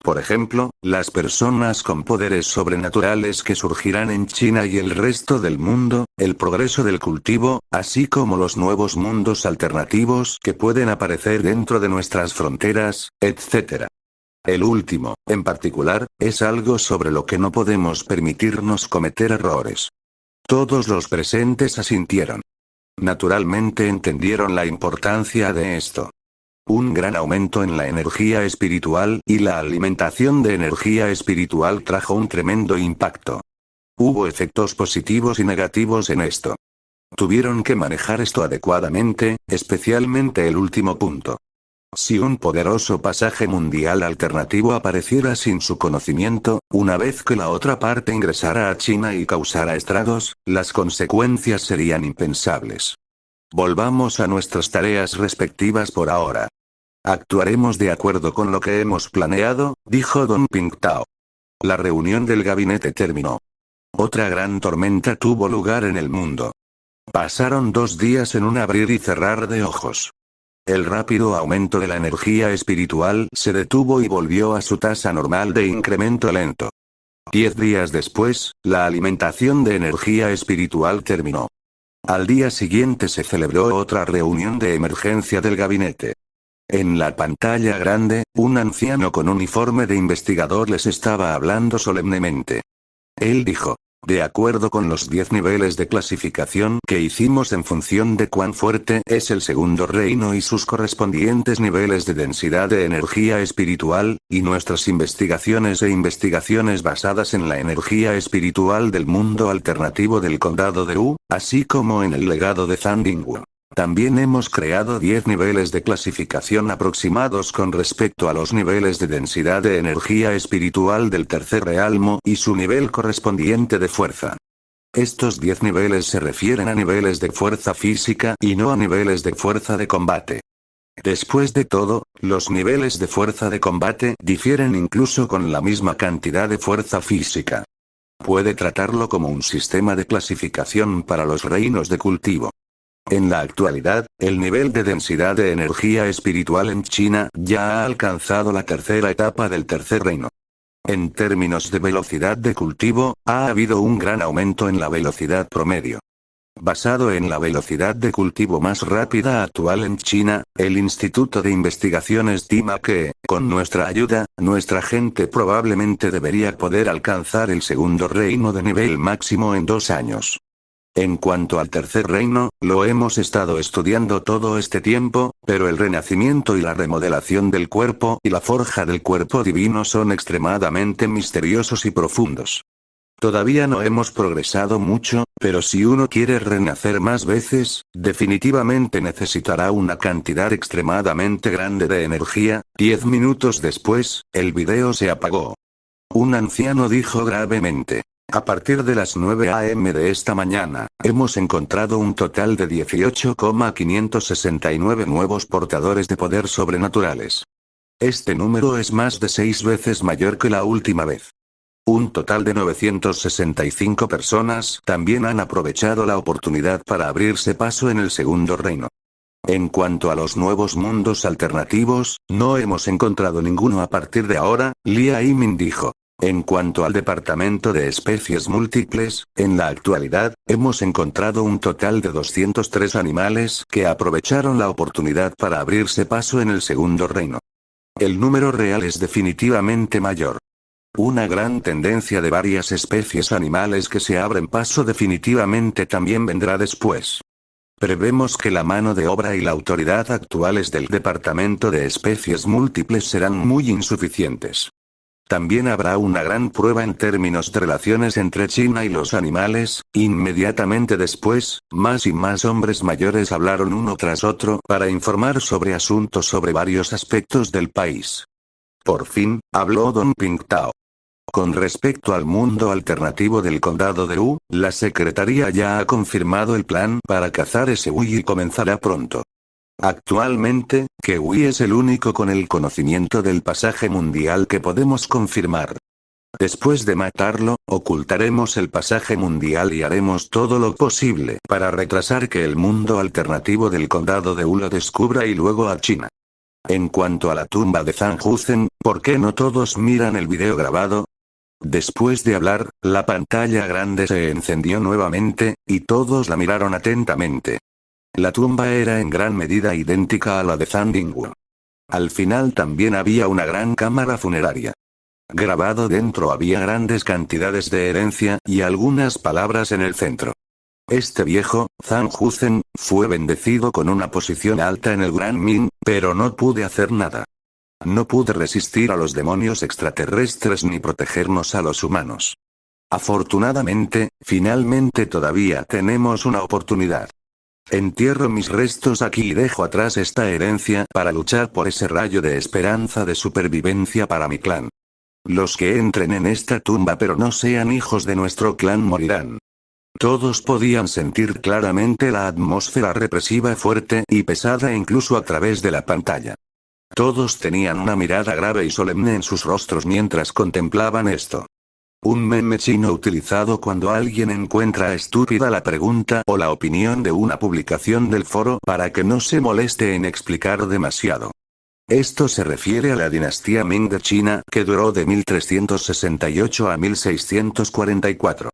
Por ejemplo, las personas con poderes sobrenaturales que surgirán en China y el resto del mundo, el progreso del cultivo, así como los nuevos mundos alternativos que pueden aparecer dentro de nuestras fronteras, etc. El último, en particular, es algo sobre lo que no podemos permitirnos cometer errores. Todos los presentes asintieron. Naturalmente entendieron la importancia de esto. Un gran aumento en la energía espiritual y la alimentación de energía espiritual trajo un tremendo impacto. Hubo efectos positivos y negativos en esto. Tuvieron que manejar esto adecuadamente, especialmente el último punto. Si un poderoso pasaje mundial alternativo apareciera sin su conocimiento, una vez que la otra parte ingresara a China y causara estragos, las consecuencias serían impensables. Volvamos a nuestras tareas respectivas por ahora. Actuaremos de acuerdo con lo que hemos planeado, dijo Don Pingtao. La reunión del gabinete terminó. Otra gran tormenta tuvo lugar en el mundo. Pasaron 2 días en un abrir y cerrar de ojos. El rápido aumento de la energía espiritual se detuvo y volvió a su tasa normal de incremento lento. 10 días después, la alimentación de energía espiritual terminó. Al día siguiente se celebró otra reunión de emergencia del gabinete. En la pantalla grande, un anciano con uniforme de investigador les estaba hablando solemnemente. Él dijo: de acuerdo con los 10 niveles de clasificación que hicimos en función de cuán fuerte es el segundo reino y sus correspondientes niveles de densidad de energía espiritual, y nuestras investigaciones basadas en la energía espiritual del mundo alternativo del condado de Wu, así como en el legado de Zandingwu. También hemos creado 10 niveles de clasificación aproximados con respecto a los niveles de densidad de energía espiritual del tercer realmo y su nivel correspondiente de fuerza. Estos 10 niveles se refieren a niveles de fuerza física y no a niveles de fuerza de combate. Después de todo, los niveles de fuerza de combate difieren incluso con la misma cantidad de fuerza física. Puede tratarlo como un sistema de clasificación para los reinos de cultivo. En la actualidad, el nivel de densidad de energía espiritual en China ya ha alcanzado la tercera etapa del tercer reino. En términos de velocidad de cultivo, ha habido un gran aumento en la velocidad promedio. Basado en la velocidad de cultivo más rápida actual en China, el Instituto de Investigación estima que, con nuestra ayuda, nuestra gente probablemente debería poder alcanzar el segundo reino de nivel máximo en 2 años. En cuanto al tercer reino, lo hemos estado estudiando todo este tiempo, pero el renacimiento y la remodelación del cuerpo y la forja del cuerpo divino son extremadamente misteriosos y profundos. Todavía no hemos progresado mucho, pero si uno quiere renacer más veces, definitivamente necesitará una cantidad extremadamente grande de energía. 10 minutos después, el video se apagó. Un anciano dijo gravemente: a partir de las 9 a.m. de esta mañana, hemos encontrado un total de 18,569 nuevos portadores de poder sobrenaturales. Este número es más de 6 veces mayor que la última vez. Un total de 965 personas también han aprovechado la oportunidad para abrirse paso en el segundo reino. En cuanto a los nuevos mundos alternativos, no hemos encontrado ninguno a partir de ahora, Lia Yimin dijo. En cuanto al departamento de especies múltiples, en la actualidad, hemos encontrado un total de 203 animales que aprovecharon la oportunidad para abrirse paso en el segundo reino. El número real es definitivamente mayor. Una gran tendencia de varias especies animales que se abren paso definitivamente también vendrá después. Prevemos que la mano de obra y la autoridad actuales del departamento de especies múltiples serán muy insuficientes. También habrá una gran prueba en términos de relaciones entre China y los animales. Inmediatamente después, más y más hombres mayores hablaron uno tras otro para informar sobre asuntos sobre varios aspectos del país. Por fin, habló Don Pingtao. Con respecto al mundo alternativo del condado de Wu, la secretaría ya ha confirmado el plan para cazar ese Wui y comenzará pronto. Actualmente, Wui es el único con el conocimiento del pasaje mundial que podemos confirmar. Después de matarlo, ocultaremos el pasaje mundial y haremos todo lo posible para retrasar que el mundo alternativo del condado de Wu lo descubra y luego a China. En cuanto a la tumba de Zhang, ¿por qué no todos miran el video grabado? Después de hablar, la pantalla grande se encendió nuevamente, y todos la miraron atentamente. La tumba era en gran medida idéntica a la de Zandingwu. Al final también había una gran cámara funeraria. Grabado dentro había grandes cantidades de herencia y algunas palabras en el centro. Este viejo, Zhang, fue bendecido con una posición alta en el Gran Ming, pero no pude hacer nada. No pude resistir a los demonios extraterrestres ni protegernos a los humanos. Afortunadamente, finalmente todavía tenemos una oportunidad. Entierro mis restos aquí y dejo atrás esta herencia para luchar por ese rayo de esperanza de supervivencia para mi clan. Los que entren en esta tumba pero no sean hijos de nuestro clan morirán. Todos podían sentir claramente la atmósfera represiva fuerte y pesada incluso a través de la pantalla. Todos tenían una mirada grave y solemne en sus rostros mientras contemplaban esto. Un meme chino utilizado cuando alguien encuentra estúpida la pregunta o la opinión de una publicación del foro para que no se moleste en explicar demasiado. Esto se refiere a la dinastía Ming de China, que duró de 1368 a 1644.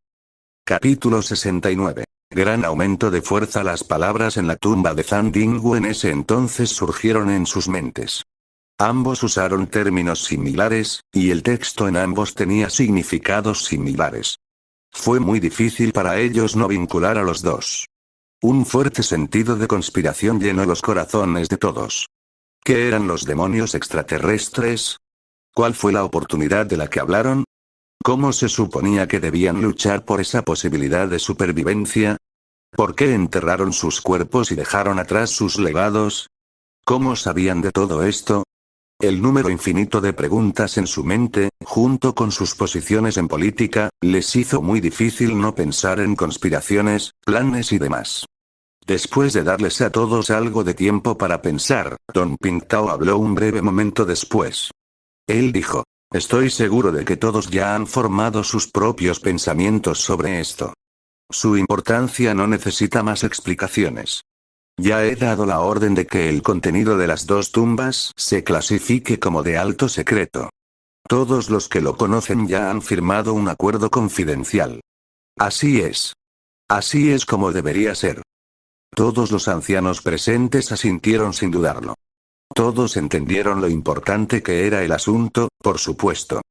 Capítulo 69. Gran aumento de fuerza. Las palabras en la tumba de Zhang Dingwu en ese entonces surgieron en sus mentes. Ambos usaron términos similares, y el texto en ambos tenía significados similares. Fue muy difícil para ellos no vincular a los dos. Un fuerte sentido de conspiración llenó los corazones de todos. ¿Qué eran los demonios extraterrestres? ¿Cuál fue la oportunidad de la que hablaron? ¿Cómo se suponía que debían luchar por esa posibilidad de supervivencia? ¿Por qué enterraron sus cuerpos y dejaron atrás sus legados? ¿Cómo sabían de todo esto? El número infinito de preguntas en su mente, junto con sus posiciones en política, les hizo muy difícil no pensar en conspiraciones, planes y demás. Después de darles a todos algo de tiempo para pensar, Don Pingtao habló un breve momento después. Él dijo: estoy seguro de que todos ya han formado sus propios pensamientos sobre esto. Su importancia no necesita más explicaciones. Ya he dado la orden de que el contenido de las dos tumbas se clasifique como de alto secreto. Todos los que lo conocen ya han firmado un acuerdo confidencial. Así es. Así es como debería ser. Todos los ancianos presentes asintieron sin dudarlo. Todos entendieron lo importante que era el asunto, por supuesto.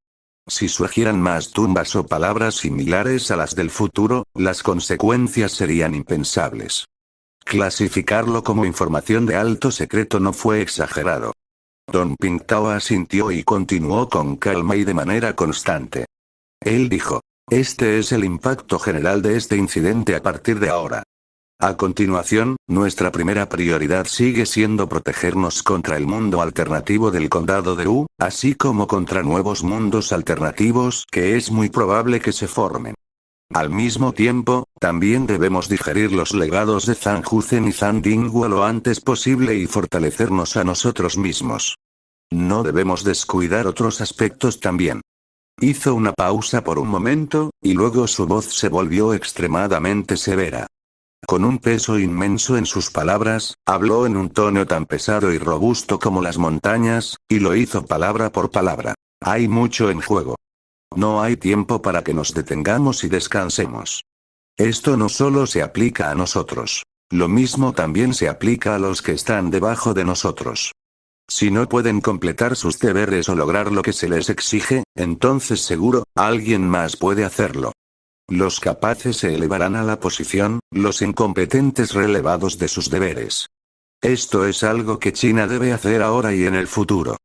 Si surgieran más tumbas o palabras similares a las del futuro, las consecuencias serían impensables. Clasificarlo como información de alto secreto no fue exagerado. Don Pingtao asintió y continuó con calma y de manera constante. Él dijo: este es el impacto general de este incidente a partir de ahora. A continuación, nuestra primera prioridad sigue siendo protegernos contra el mundo alternativo del condado de Wu, así como contra nuevos mundos alternativos que es muy probable que se formen. Al mismo tiempo, también debemos digerir los legados de Zhang Huzen y Zhang Dingwu lo antes posible y fortalecernos a nosotros mismos. No debemos descuidar otros aspectos también. Hizo una pausa por un momento, y luego su voz se volvió extremadamente severa. Con un peso inmenso en sus palabras, habló en un tono tan pesado y robusto como las montañas, y lo hizo palabra por palabra. Hay mucho en juego. No hay tiempo para que nos detengamos y descansemos. Esto no solo se aplica a nosotros. Lo mismo también se aplica a los que están debajo de nosotros. Si no pueden completar sus deberes o lograr lo que se les exige, entonces seguro, alguien más puede hacerlo. Los capaces se elevarán a la posición, los incompetentes relevados de sus deberes. Esto es algo que China debe hacer ahora y en el futuro.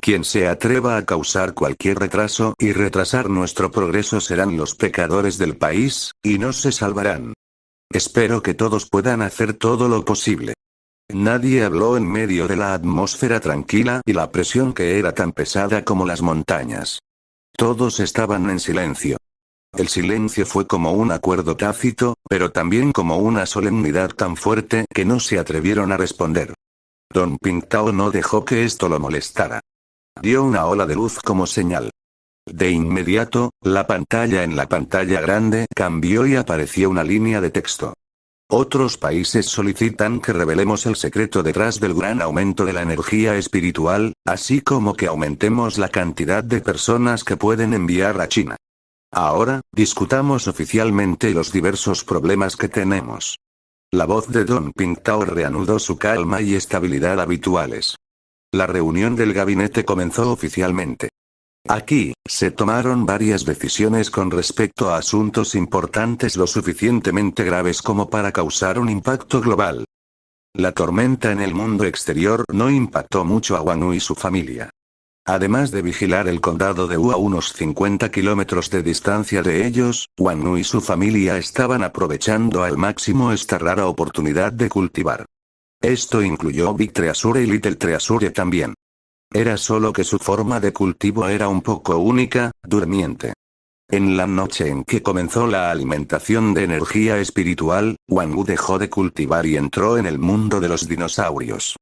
Quien se atreva a causar cualquier retraso y retrasar nuestro progreso serán los pecadores del país, y no se salvarán. Espero que todos puedan hacer todo lo posible. Nadie habló en medio de la atmósfera tranquila y la presión que era tan pesada como las montañas. Todos estaban en silencio. El silencio fue como un acuerdo tácito, pero también como una solemnidad tan fuerte que no se atrevieron a responder. Don Pingtao no dejó que esto lo molestara. Dio una ola de luz como señal. De inmediato, la pantalla en la pantalla grande cambió y apareció una línea de texto. Otros países solicitan que revelemos el secreto detrás del gran aumento de la energía espiritual, así como que aumentemos la cantidad de personas que pueden enviar a China. Ahora, discutamos oficialmente los diversos problemas que tenemos. La voz de Don Pingtao reanudó su calma y estabilidad habituales. La reunión del gabinete comenzó oficialmente. Aquí, se tomaron varias decisiones con respecto a asuntos importantes lo suficientemente graves como para causar un impacto global. La tormenta en el mundo exterior no impactó mucho a Wang Wu y su familia. Además de vigilar el condado de Wu a unos 50 kilómetros de distancia de ellos, Wang Wu y su familia estaban aprovechando al máximo esta rara oportunidad de cultivar. Esto incluyó Big Treasure y Little Treasure también. Era solo que su forma de cultivo era un poco única, durmiente. En la noche en que comenzó la alimentación de energía espiritual, Wang Wu dejó de cultivar y entró en el mundo de los dinosaurios.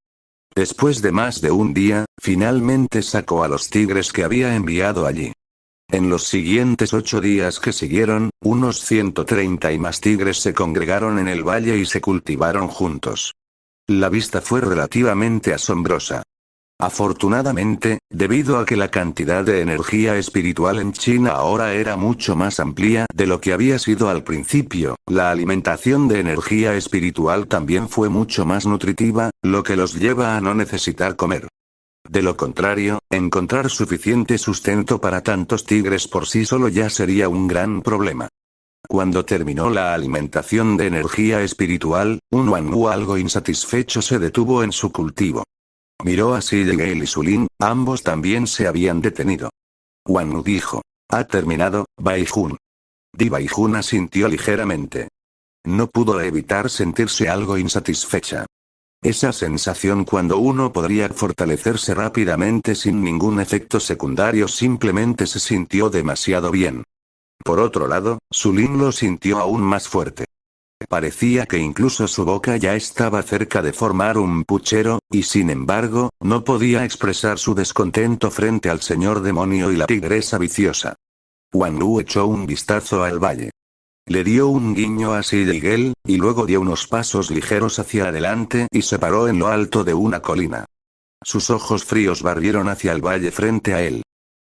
Después de más de un día, finalmente sacó a los tigres que había enviado allí. En los siguientes 8 días que siguieron, unos 130 y más tigres se congregaron en el valle y se cultivaron juntos. La vista fue relativamente asombrosa. Afortunadamente, debido a que la cantidad de energía espiritual en China ahora era mucho más amplia de lo que había sido al principio, la alimentación de energía espiritual también fue mucho más nutritiva, lo que los lleva a no necesitar comer. De lo contrario, encontrar suficiente sustento para tantos tigres por sí solo ya sería un gran problema. Cuando terminó la alimentación de energía espiritual, un Wanwu algo insatisfecho se detuvo en su cultivo. Miró a Silgale y Sulin, ambos también se habían detenido. Wanwu dijo: «¿Ha terminado, Baijun?» Di Baijun asintió ligeramente. No pudo evitar sentirse algo insatisfecha. Esa sensación cuando uno podría fortalecerse rápidamente sin ningún efecto secundario simplemente se sintió demasiado bien. Por otro lado, Sulin lo sintió aún más fuerte. Parecía que incluso su boca ya estaba cerca de formar un puchero, y sin embargo, no podía expresar su descontento frente al señor demonio y la tigresa viciosa. Wanwu echó un vistazo al valle. Le dio un guiño a Silgale, y luego dio unos pasos ligeros hacia adelante y se paró en lo alto de una colina. Sus ojos fríos barrieron hacia el valle frente a él.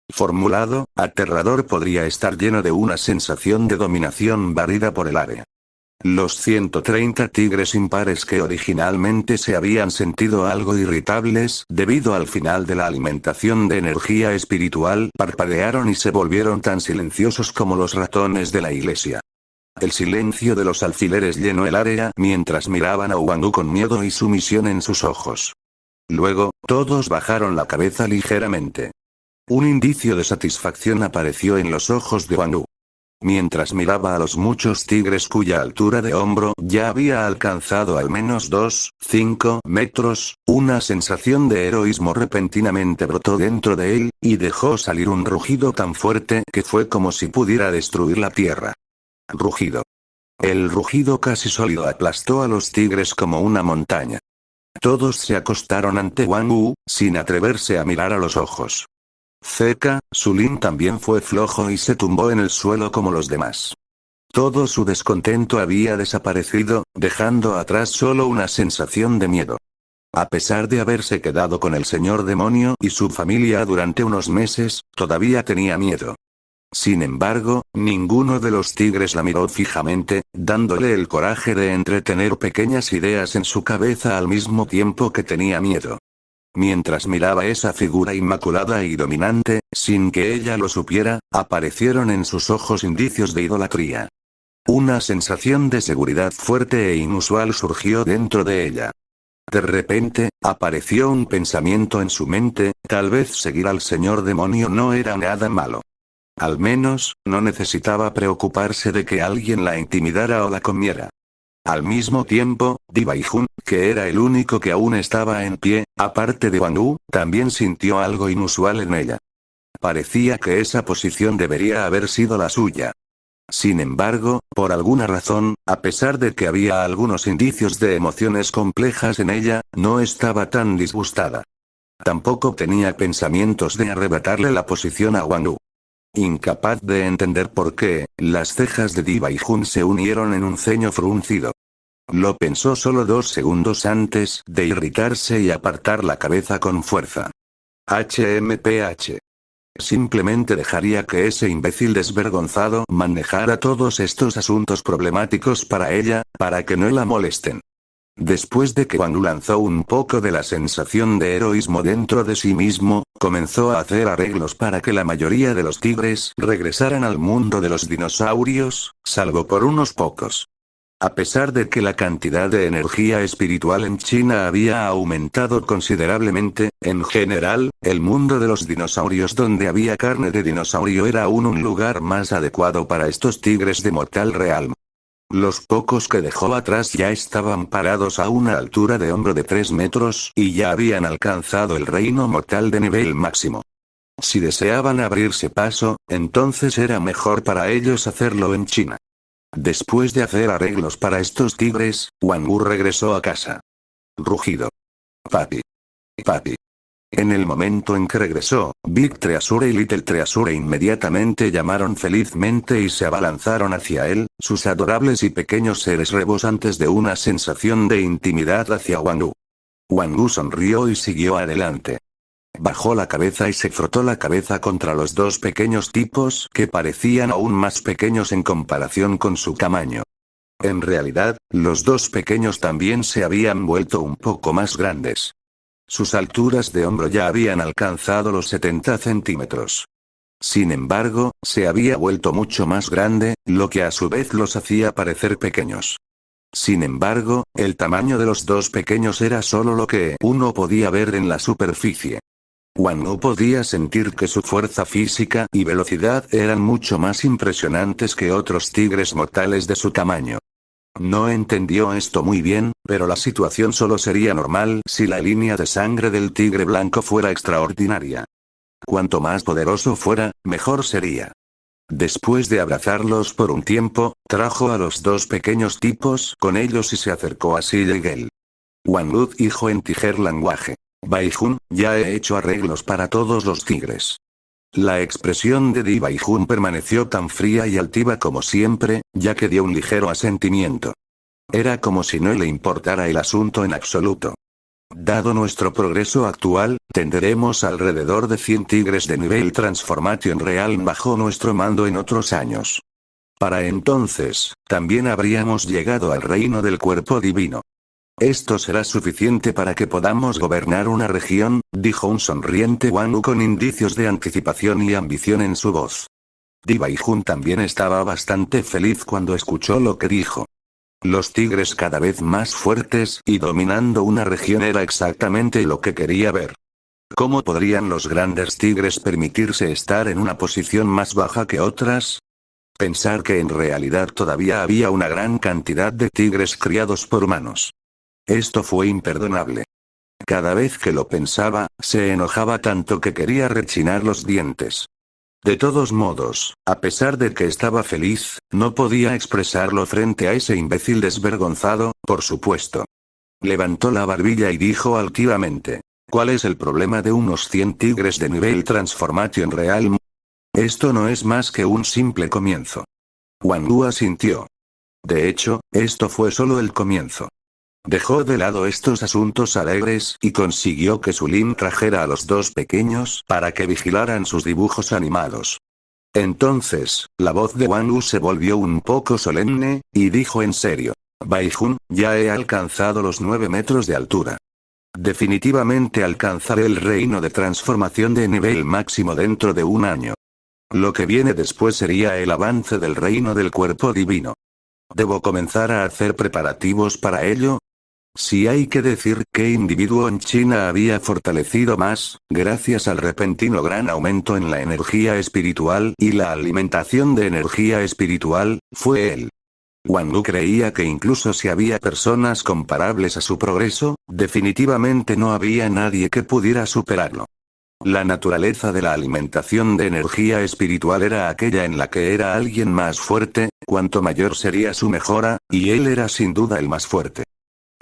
Formulado, aterrador podría estar lleno de una sensación de dominación barrida por el área. Los 130 tigres impares que originalmente se habían sentido algo irritables debido al final de la alimentación de energía espiritual parpadearon y se volvieron tan silenciosos como los ratones de la iglesia. El silencio de los alfileres llenó el área mientras miraban a Wanwu con miedo y sumisión en sus ojos. Luego, todos bajaron la cabeza ligeramente. Un indicio de satisfacción apareció en los ojos de Wanwu. Mientras miraba a los muchos tigres cuya altura de hombro ya había alcanzado al menos 5 metros, una sensación de heroísmo repentinamente brotó dentro de él, y dejó salir un rugido tan fuerte que fue como si pudiera destruir la tierra. Rugido. El rugido casi sólido aplastó a los tigres como una montaña. Todos se acostaron ante Wanwu, sin atreverse a mirar a los ojos. Sulin también fue flojo y se tumbó en el suelo como los demás. Todo su descontento había desaparecido, dejando atrás solo una sensación de miedo. A pesar de haberse quedado con el señor demonio y su familia durante unos meses, todavía tenía miedo. Sin embargo, ninguno de los tigres la miró fijamente, dándole el coraje de entretener pequeñas ideas en su cabeza al mismo tiempo que tenía miedo. Mientras miraba esa figura inmaculada y dominante, sin que ella lo supiera, aparecieron en sus ojos indicios de idolatría. Una sensación de seguridad fuerte e inusual surgió dentro de ella. De repente, apareció un pensamiento en su mente: tal vez seguir al señor demonio no era nada malo. Al menos, no necesitaba preocuparse de que alguien la intimidara o la comiera. Al mismo tiempo, Di Baijun, que era el único que aún estaba en pie, aparte de Wanwu, también sintió algo inusual en ella. Parecía que esa posición debería haber sido la suya. Sin embargo, por alguna razón, a pesar de que había algunos indicios de emociones complejas en ella, no estaba tan disgustada. Tampoco tenía pensamientos de arrebatarle la posición a Wanwu. Incapaz de entender por qué, las cejas de Di Baijun se unieron en un ceño fruncido. Lo pensó solo 2 segundos antes de irritarse y apartar la cabeza con fuerza. HMPH. Simplemente dejaría que ese imbécil desvergonzado manejara todos estos asuntos problemáticos para ella, para que no la molesten. Después de que Wanwu lanzó un poco de la sensación de heroísmo dentro de sí mismo, comenzó a hacer arreglos para que la mayoría de los tigres regresaran al mundo de los dinosaurios, salvo por unos pocos. A pesar de que la cantidad de energía espiritual en China había aumentado considerablemente, en general, el mundo de los dinosaurios donde había carne de dinosaurio era aún un lugar más adecuado para estos tigres de Mortal Realm. Los pocos que dejó atrás ya estaban parados a una altura de hombro de 3 metros, y ya habían alcanzado el reino mortal de nivel máximo. Si deseaban abrirse paso, entonces era mejor para ellos hacerlo en China. Después de hacer arreglos para estos tigres, Wanwu regresó a casa. Rugido. Papi. papi. En el momento en que regresó, Big Treasure y Little Treasure inmediatamente llamaron felizmente y se abalanzaron hacia él, sus adorables y pequeños seres rebosantes de una sensación de intimidad hacia Wangu. Wangu sonrió y siguió adelante. Bajó la cabeza y se frotó la cabeza contra los dos pequeños tipos que parecían aún más pequeños en comparación con su tamaño. En realidad, los dos pequeños también se habían vuelto un poco más grandes. Sus alturas de hombro ya habían alcanzado los 70 centímetros. Sin embargo, se había vuelto mucho más grande, lo que a su vez los hacía parecer pequeños. Sin embargo, el tamaño de los dos pequeños era solo lo que uno podía ver en la superficie. Wangu podía sentir que su fuerza física y velocidad eran mucho más impresionantes que otros tigres mortales de su tamaño. No entendió esto muy bien, pero la situación solo sería normal si la línea de sangre del tigre blanco fuera extraordinaria. Cuanto más poderoso fuera, mejor sería. Después de abrazarlos por un tiempo, trajo a los dos pequeños tipos con ellos y se acercó a Sillegel. Wangu dijo en tiger lenguaje: Baijun, ya he hecho arreglos para todos los tigres. La expresión de Di Baijun permaneció tan fría y altiva como siempre, ya que dio un ligero asentimiento. Era como si no le importara el asunto en absoluto. Dado nuestro progreso actual, tendremos alrededor de 100 tigres de nivel Transformation Real bajo nuestro mando en otros años. Para entonces, también habríamos llegado al reino del cuerpo divino. Esto será suficiente para que podamos gobernar una región, dijo un sonriente Wangu con indicios de anticipación y ambición en su voz. Di Baijun también estaba bastante feliz cuando escuchó lo que dijo. Los tigres cada vez más fuertes y dominando una región era exactamente lo que quería ver. ¿Cómo podrían los grandes tigres permitirse estar en una posición más baja que otras? Pensar que en realidad todavía había una gran cantidad de tigres criados por humanos. Esto fue imperdonable. Cada vez que lo pensaba, se enojaba tanto que quería rechinar los dientes. De todos modos, a pesar de que estaba feliz, no podía expresarlo frente a ese imbécil desvergonzado, por supuesto. Levantó la barbilla y dijo altivamente: ¿Cuál es el problema de unos 100 tigres de nivel Transformation Real? Esto no es más que un simple comienzo. Wangu asintió. De hecho, esto fue solo el comienzo. Dejó de lado estos asuntos alegres y consiguió que Sulin trajera a los dos pequeños para que vigilaran sus dibujos animados. Entonces, la voz de Wangu se volvió un poco solemne, y dijo en serio: Baijun, ya he alcanzado los 9 metros de altura. Definitivamente alcanzaré el reino de transformación de nivel máximo dentro de un año. Lo que viene después sería el avance del reino del cuerpo divino. ¿Debo comenzar a hacer preparativos para ello? Si hay que decir qué individuo en China había fortalecido más, gracias al repentino gran aumento en la energía espiritual y la alimentación de energía espiritual, fue él. Wangu creía que incluso si había personas comparables a su progreso, definitivamente no había nadie que pudiera superarlo. La naturaleza de la alimentación de energía espiritual era aquella en la que era alguien más fuerte, cuanto mayor sería su mejora, y él era sin duda el más fuerte.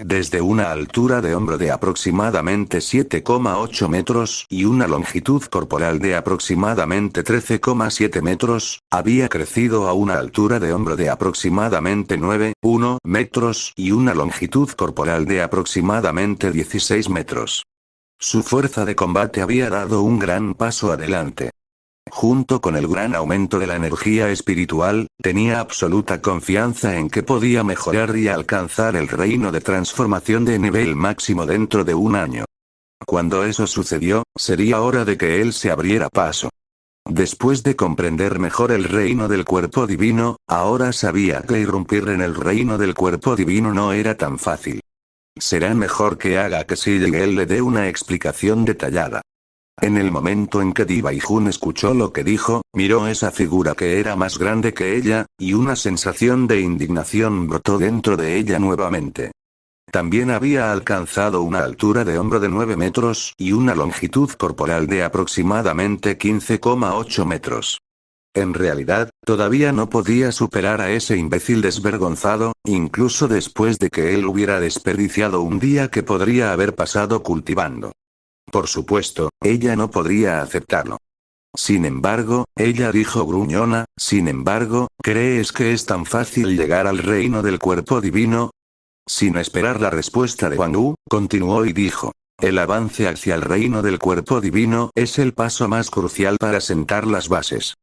Desde una altura de hombro de aproximadamente 7,8 metros y una longitud corporal de aproximadamente 13,7 metros, había crecido a una altura de hombro de aproximadamente 9,1 metros y una longitud corporal de aproximadamente 16 metros. Su fuerza de combate había dado un gran paso adelante. Junto con el gran aumento de la energía espiritual, tenía absoluta confianza en que podía mejorar y alcanzar el reino de transformación de nivel máximo dentro de un año. Cuando eso sucedió, sería hora de que él se abriera paso. Después de comprender mejor el reino del cuerpo divino, ahora sabía que irrumpir en el reino del cuerpo divino no era tan fácil. Será mejor que haga que Sillegel le dé una explicación detallada. En el momento en que Di Baijun escuchó lo que dijo, miró esa figura que era más grande que ella, y una sensación de indignación brotó dentro de ella nuevamente. También había alcanzado una altura de hombro de 9 metros y una longitud corporal de aproximadamente 15,8 metros. En realidad, todavía no podía superar a ese imbécil desvergonzado, incluso después de que él hubiera desperdiciado un día que podría haber pasado cultivando. Por supuesto, ella no podría aceptarlo. Sin embargo, ella dijo gruñona, sin embargo, ¿crees que es tan fácil llegar al reino del cuerpo divino? Sin esperar la respuesta de Wang Wu, continuó y dijo. El avance hacia el reino del cuerpo divino es el paso más crucial para sentar las bases.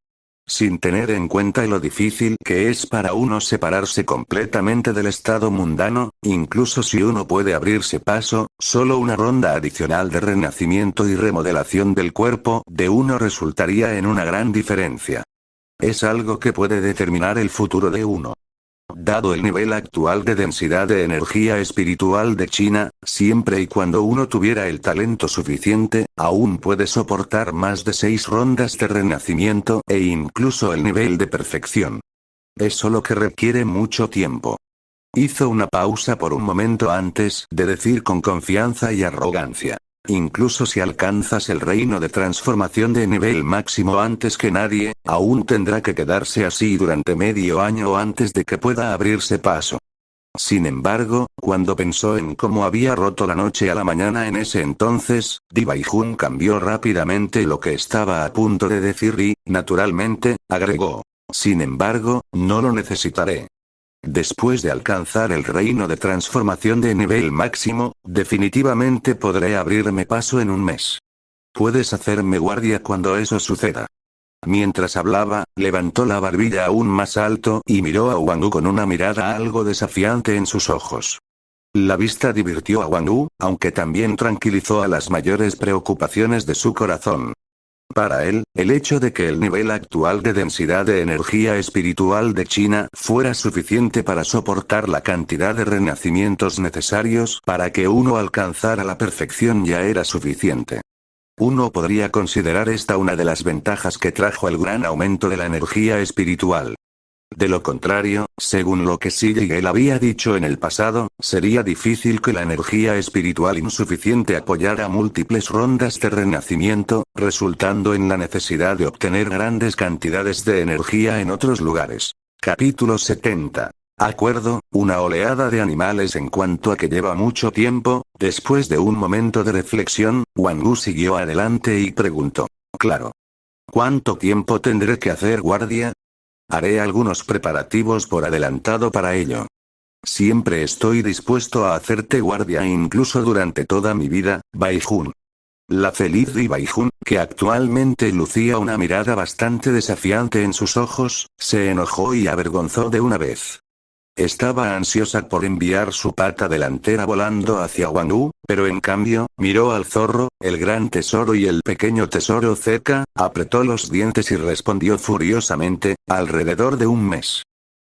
Sin tener en cuenta lo difícil que es para uno separarse completamente del estado mundano, incluso si uno puede abrirse paso, solo una ronda adicional de renacimiento y remodelación del cuerpo de uno resultaría en una gran diferencia. Es algo que puede determinar el futuro de uno. Dado el nivel actual de densidad de energía espiritual de China, siempre y cuando uno tuviera el talento suficiente, aún puede soportar más de 6 rondas de renacimiento e incluso el nivel de perfección. Es solo que requiere mucho tiempo. Hizo una pausa por un momento antes de decir con confianza y arrogancia. Incluso si alcanzas el reino de transformación de nivel máximo antes que nadie, aún tendrá que quedarse así durante medio año antes de que pueda abrirse paso. Sin embargo, cuando pensó en cómo había roto la noche a la mañana en ese entonces, Di Baijun cambió rápidamente lo que estaba a punto de decir y, naturalmente, agregó. Sin embargo, no lo necesitaré. Después de alcanzar el reino de transformación de nivel máximo, definitivamente podré abrirme paso en un mes. Puedes hacerme guardia cuando eso suceda. Mientras hablaba, levantó la barbilla aún más alto y miró a Wang Wu con una mirada algo desafiante en sus ojos. La vista divirtió a Wang Wu, aunque también tranquilizó a las mayores preocupaciones de su corazón. Para él, el hecho de que el nivel actual de densidad de energía espiritual de China fuera suficiente para soportar la cantidad de renacimientos necesarios para que uno alcanzara la perfección ya era suficiente. Uno podría considerar esta una de las ventajas que trajo el gran aumento de la energía espiritual. De lo contrario, según lo que Sigel había dicho en el pasado, sería difícil que la energía espiritual insuficiente apoyara múltiples rondas de renacimiento, resultando en la necesidad de obtener grandes cantidades de energía en otros lugares. Capítulo 70. Acuerdo, una oleada de animales. En cuanto a que lleva mucho tiempo, después de un momento de reflexión, Wang Wu siguió adelante y preguntó. Claro. ¿Cuánto tiempo tendré que hacer guardia? Haré algunos preparativos por adelantado para ello. Siempre estoy dispuesto a hacerte guardia incluso durante toda mi vida, Baijun. La feliz Di Baijun, que actualmente lucía una mirada bastante desafiante en sus ojos, se enojó y avergonzó de una vez. Estaba ansiosa por enviar su pata delantera volando hacia Wang Wu, pero en cambio, miró al zorro, el gran tesoro y el pequeño tesoro cerca, apretó los dientes y respondió furiosamente, alrededor de un mes.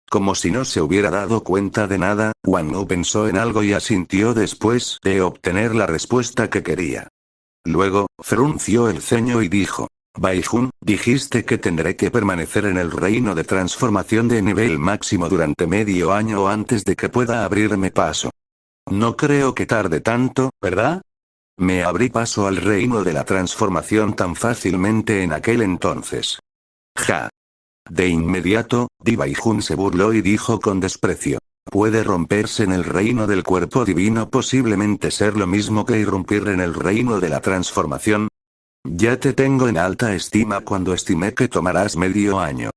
Como si no se hubiera dado cuenta de nada, Wang Wu pensó en algo y asintió después de obtener la respuesta que quería. Luego, frunció el ceño y dijo. Baijun, dijiste que tendré que permanecer en el reino de transformación de nivel máximo durante medio año antes de que pueda abrirme paso. No creo que tarde tanto, ¿verdad? Me abrí paso al reino de la transformación tan fácilmente en aquel entonces. Ja. De inmediato, Di Baijun se burló y dijo con desprecio. Puede romperse en el reino del cuerpo divino, posiblemente ser lo mismo que irrumpir en el reino de la transformación. Ya te tengo en alta estima cuando estimé que tomarás medio año.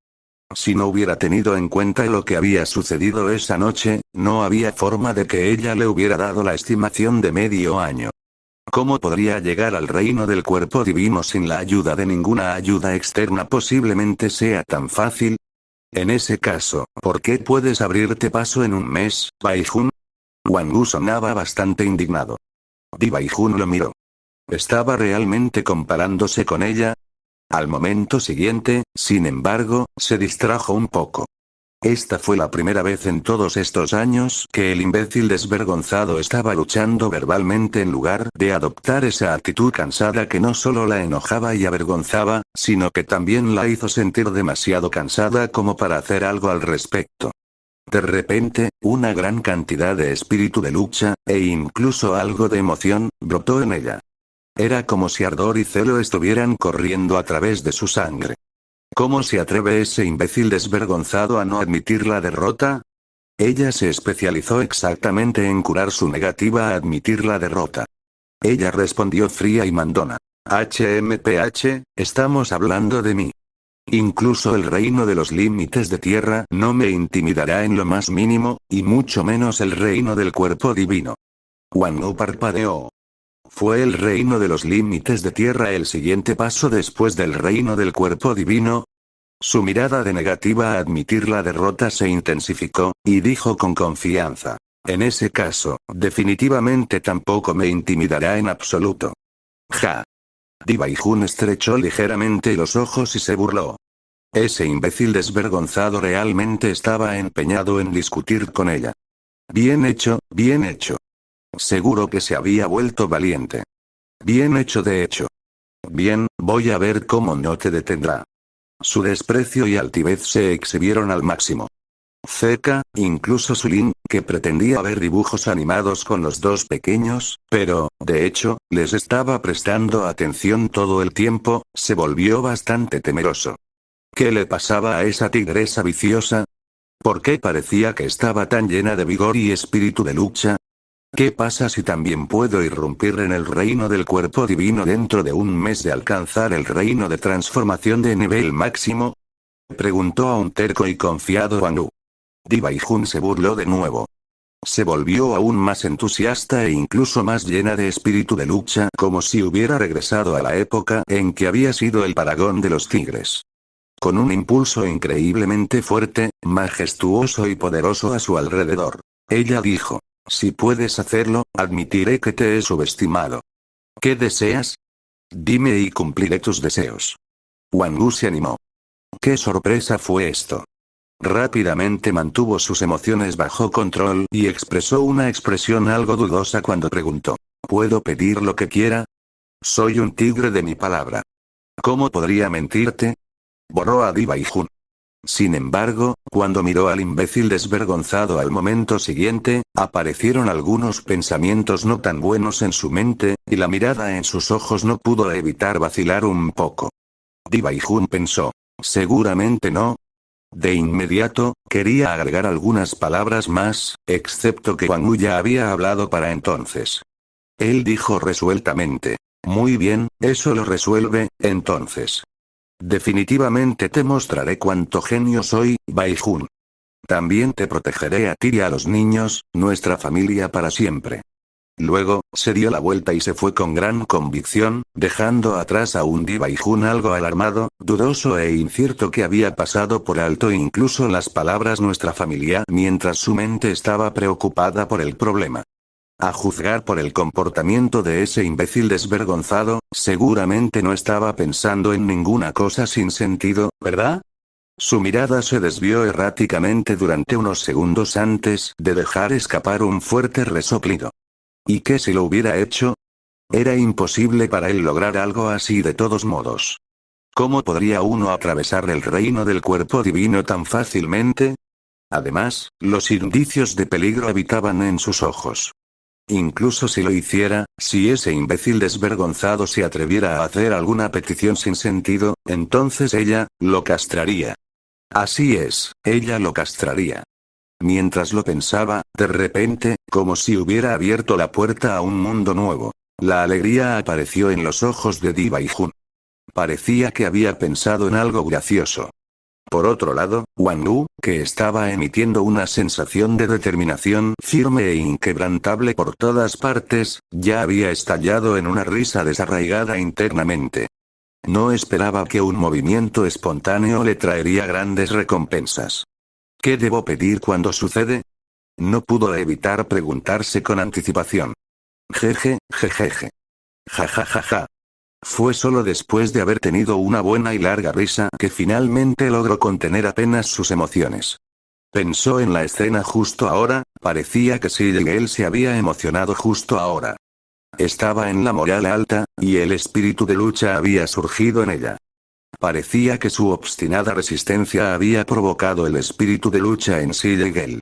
Si no hubiera tenido en cuenta lo que había sucedido esa noche, no había forma de que ella le hubiera dado la estimación de medio año. ¿Cómo podría llegar al reino del cuerpo divino sin la ayuda de ninguna ayuda externa? Posiblemente sea tan fácil. En ese caso, ¿por qué puedes abrirte paso en un mes, Baijun? Wang Wu sonaba bastante indignado. Di Baijun lo miró. ¿Estaba realmente comparándose con ella? Al momento siguiente, sin embargo, se distrajo un poco. Esta fue la primera vez en todos estos años que el imbécil desvergonzado estaba luchando verbalmente en lugar de adoptar esa actitud cansada que no solo la enojaba y avergonzaba, sino que también la hizo sentir demasiado cansada como para hacer algo al respecto. De repente, una gran cantidad de espíritu de lucha, e incluso algo de emoción, brotó en ella. Era como si ardor y celo estuvieran corriendo a través de su sangre. ¿Cómo se atreve ese imbécil desvergonzado a no admitir la derrota? Ella se especializó exactamente en curar su negativa a admitir la derrota. Ella respondió fría y mandona. HMPH, estamos hablando de mí. Incluso el reino de los límites de tierra no me intimidará en lo más mínimo, y mucho menos el reino del cuerpo divino. Wang Wu parpadeó. ¿Fue el reino de los límites de tierra el siguiente paso después del reino del cuerpo divino? Su mirada de negativa a admitir la derrota se intensificó, y dijo con confianza. En ese caso, definitivamente tampoco me intimidará en absoluto. Ja. Di Baijun estrechó ligeramente los ojos y se burló. Ese imbécil desvergonzado realmente estaba empeñado en discutir con ella. Bien hecho, bien hecho. Seguro que se había vuelto valiente. Bien hecho de hecho. Bien, voy a ver cómo no te detendrá. Su desprecio y altivez se exhibieron al máximo. Zeka, incluso Sulin, que pretendía ver dibujos animados con los dos pequeños, pero, de hecho, les estaba prestando atención todo el tiempo, se volvió bastante temeroso. ¿Qué le pasaba a esa tigresa viciosa? ¿Por qué parecía que estaba tan llena de vigor y espíritu de lucha? ¿Qué pasa si también puedo irrumpir en el reino del cuerpo divino dentro de un mes de alcanzar el reino de transformación de nivel máximo? Preguntó a un terco y confiado Wang Wu. Di Baijun se burló de nuevo. Se volvió aún más entusiasta e incluso más llena de espíritu de lucha, como si hubiera regresado a la época en que había sido el paragón de los tigres. Con un impulso increíblemente fuerte, majestuoso y poderoso a su alrededor. Ella dijo. Si puedes hacerlo, admitiré que te he subestimado. ¿Qué deseas? Dime y cumpliré tus deseos. Wang Wu se animó. ¿Qué sorpresa fue esto? Rápidamente mantuvo sus emociones bajo control y expresó una expresión algo dudosa cuando preguntó. ¿Puedo pedir lo que quiera? Soy un tigre de mi palabra. ¿Cómo podría mentirte? Borró a Di Baijun. Sin embargo, cuando miró al imbécil desvergonzado al momento siguiente, aparecieron algunos pensamientos no tan buenos en su mente, y la mirada en sus ojos no pudo evitar vacilar un poco. Di Baijun pensó. Seguramente no. De inmediato, quería agregar algunas palabras más, excepto que Wang Wu ya había hablado para entonces. Él dijo resueltamente. Muy bien, eso lo resuelve, entonces. Definitivamente te mostraré cuánto genio soy, Baijun. También te protegeré a ti y a los niños, nuestra familia para siempre. Luego, se dio la vuelta y se fue con gran convicción, dejando atrás a un Di Baijun algo alarmado, dudoso e incierto que había pasado por alto incluso las palabras nuestra familia mientras su mente estaba preocupada por el problema. A juzgar por el comportamiento de ese imbécil desvergonzado, seguramente no estaba pensando en ninguna cosa sin sentido, ¿verdad? Su mirada se desvió erráticamente durante unos segundos antes de dejar escapar un fuerte resoplido. ¿Y qué si lo hubiera hecho? Era imposible para él lograr algo así de todos modos. ¿Cómo podría uno atravesar el reino del cuerpo divino tan fácilmente? Además, los indicios de peligro habitaban en sus ojos. Incluso si lo hiciera, si ese imbécil desvergonzado se atreviera a hacer alguna petición sin sentido, entonces ella, lo castraría. Así es, ella lo castraría. Mientras lo pensaba, de repente, como si hubiera abierto la puerta a un mundo nuevo. La alegría apareció en los ojos de Di Baijun. Parecía que había pensado en algo gracioso. Por otro lado, Wang Wu, que estaba emitiendo una sensación de determinación firme e inquebrantable por todas partes, ya había estallado en una risa desarraigada internamente. No esperaba que un movimiento espontáneo le traería grandes recompensas. ¿Qué debo pedir cuando sucede? No pudo evitar preguntarse con anticipación. Jeje, jejeje. Ja. Fue solo después de haber tenido una buena y larga risa que finalmente logró contener apenas sus emociones. Pensó en la escena justo ahora, parecía que él se había emocionado justo ahora. Estaba en la moral alta, y el espíritu de lucha había surgido en ella. Parecía que su obstinada resistencia había provocado el espíritu de lucha en él.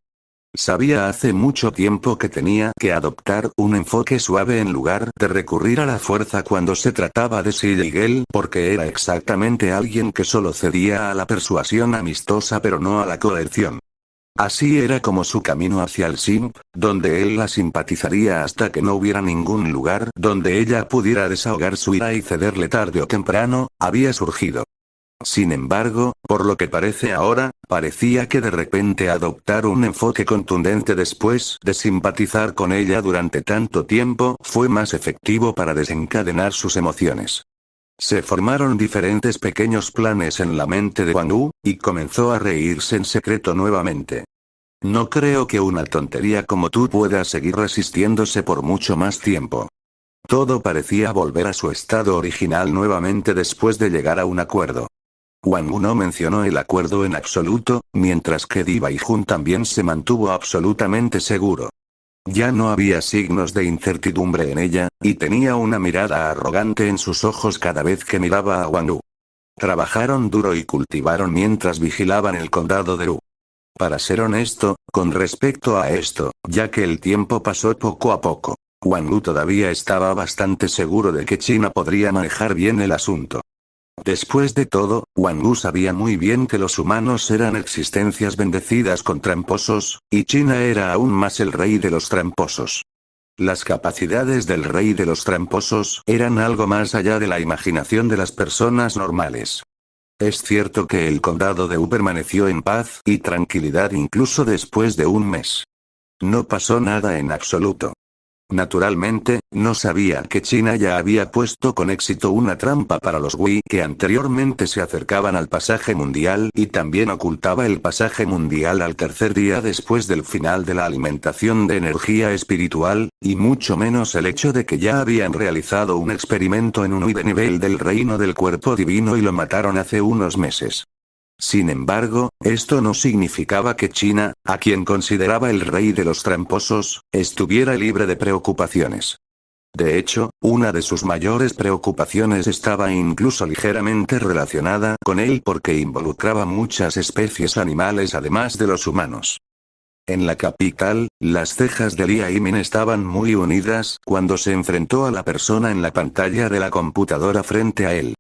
Sabía hace mucho tiempo que tenía que adoptar un enfoque suave en lugar de recurrir a la fuerza cuando se trataba de él, porque era exactamente alguien que solo cedía a la persuasión amistosa pero no a la coerción. Así era como su camino hacia el Simp, donde él la simpatizaría hasta que no hubiera ningún lugar donde ella pudiera desahogar su ira y cederle tarde o temprano, había surgido. Sin embargo, por lo que parece ahora, parecía que de repente adoptar un enfoque contundente después de simpatizar con ella durante tanto tiempo fue más efectivo para desencadenar sus emociones. Se formaron diferentes pequeños planes en la mente de Wang Wu, y comenzó a reírse en secreto nuevamente. No creo que una tontería como tú pueda seguir resistiéndose por mucho más tiempo. Todo parecía volver a su estado original nuevamente después de llegar a un acuerdo. Wang Wu no mencionó el acuerdo en absoluto, mientras que Di Baijun también se mantuvo absolutamente seguro. Ya no había signos de incertidumbre en ella, y tenía una mirada arrogante en sus ojos cada vez que miraba a Wang Wu. Trabajaron duro y cultivaron mientras vigilaban el condado de Wu. Para ser honesto, con respecto a esto, ya que el tiempo pasó poco a poco, Wang Wu todavía estaba bastante seguro de que China podría manejar bien el asunto. Después de todo, Wang Wu sabía muy bien que los humanos eran existencias bendecidas con tramposos, y China era aún más el rey de los tramposos. Las capacidades del rey de los tramposos eran algo más allá de la imaginación de las personas normales. Es cierto que el condado de Wu permaneció en paz y tranquilidad incluso después de un mes. No pasó nada en absoluto. Naturalmente, no sabía que China ya había puesto con éxito una trampa para los Wei que anteriormente se acercaban al pasaje mundial y también ocultaba el pasaje mundial al tercer día después del final de la alimentación de energía espiritual, y mucho menos el hecho de que ya habían realizado un experimento en un Wei de nivel del reino del cuerpo divino y lo mataron hace unos meses. Sin embargo, esto no significaba que China, a quien consideraba el rey de los tramposos, estuviera libre de preocupaciones. De hecho, una de sus mayores preocupaciones estaba incluso ligeramente relacionada con él porque involucraba muchas especies animales además de los humanos. En la capital, las cejas de Lia Yimin estaban muy unidas cuando se enfrentó a la persona en la pantalla de la computadora frente a él.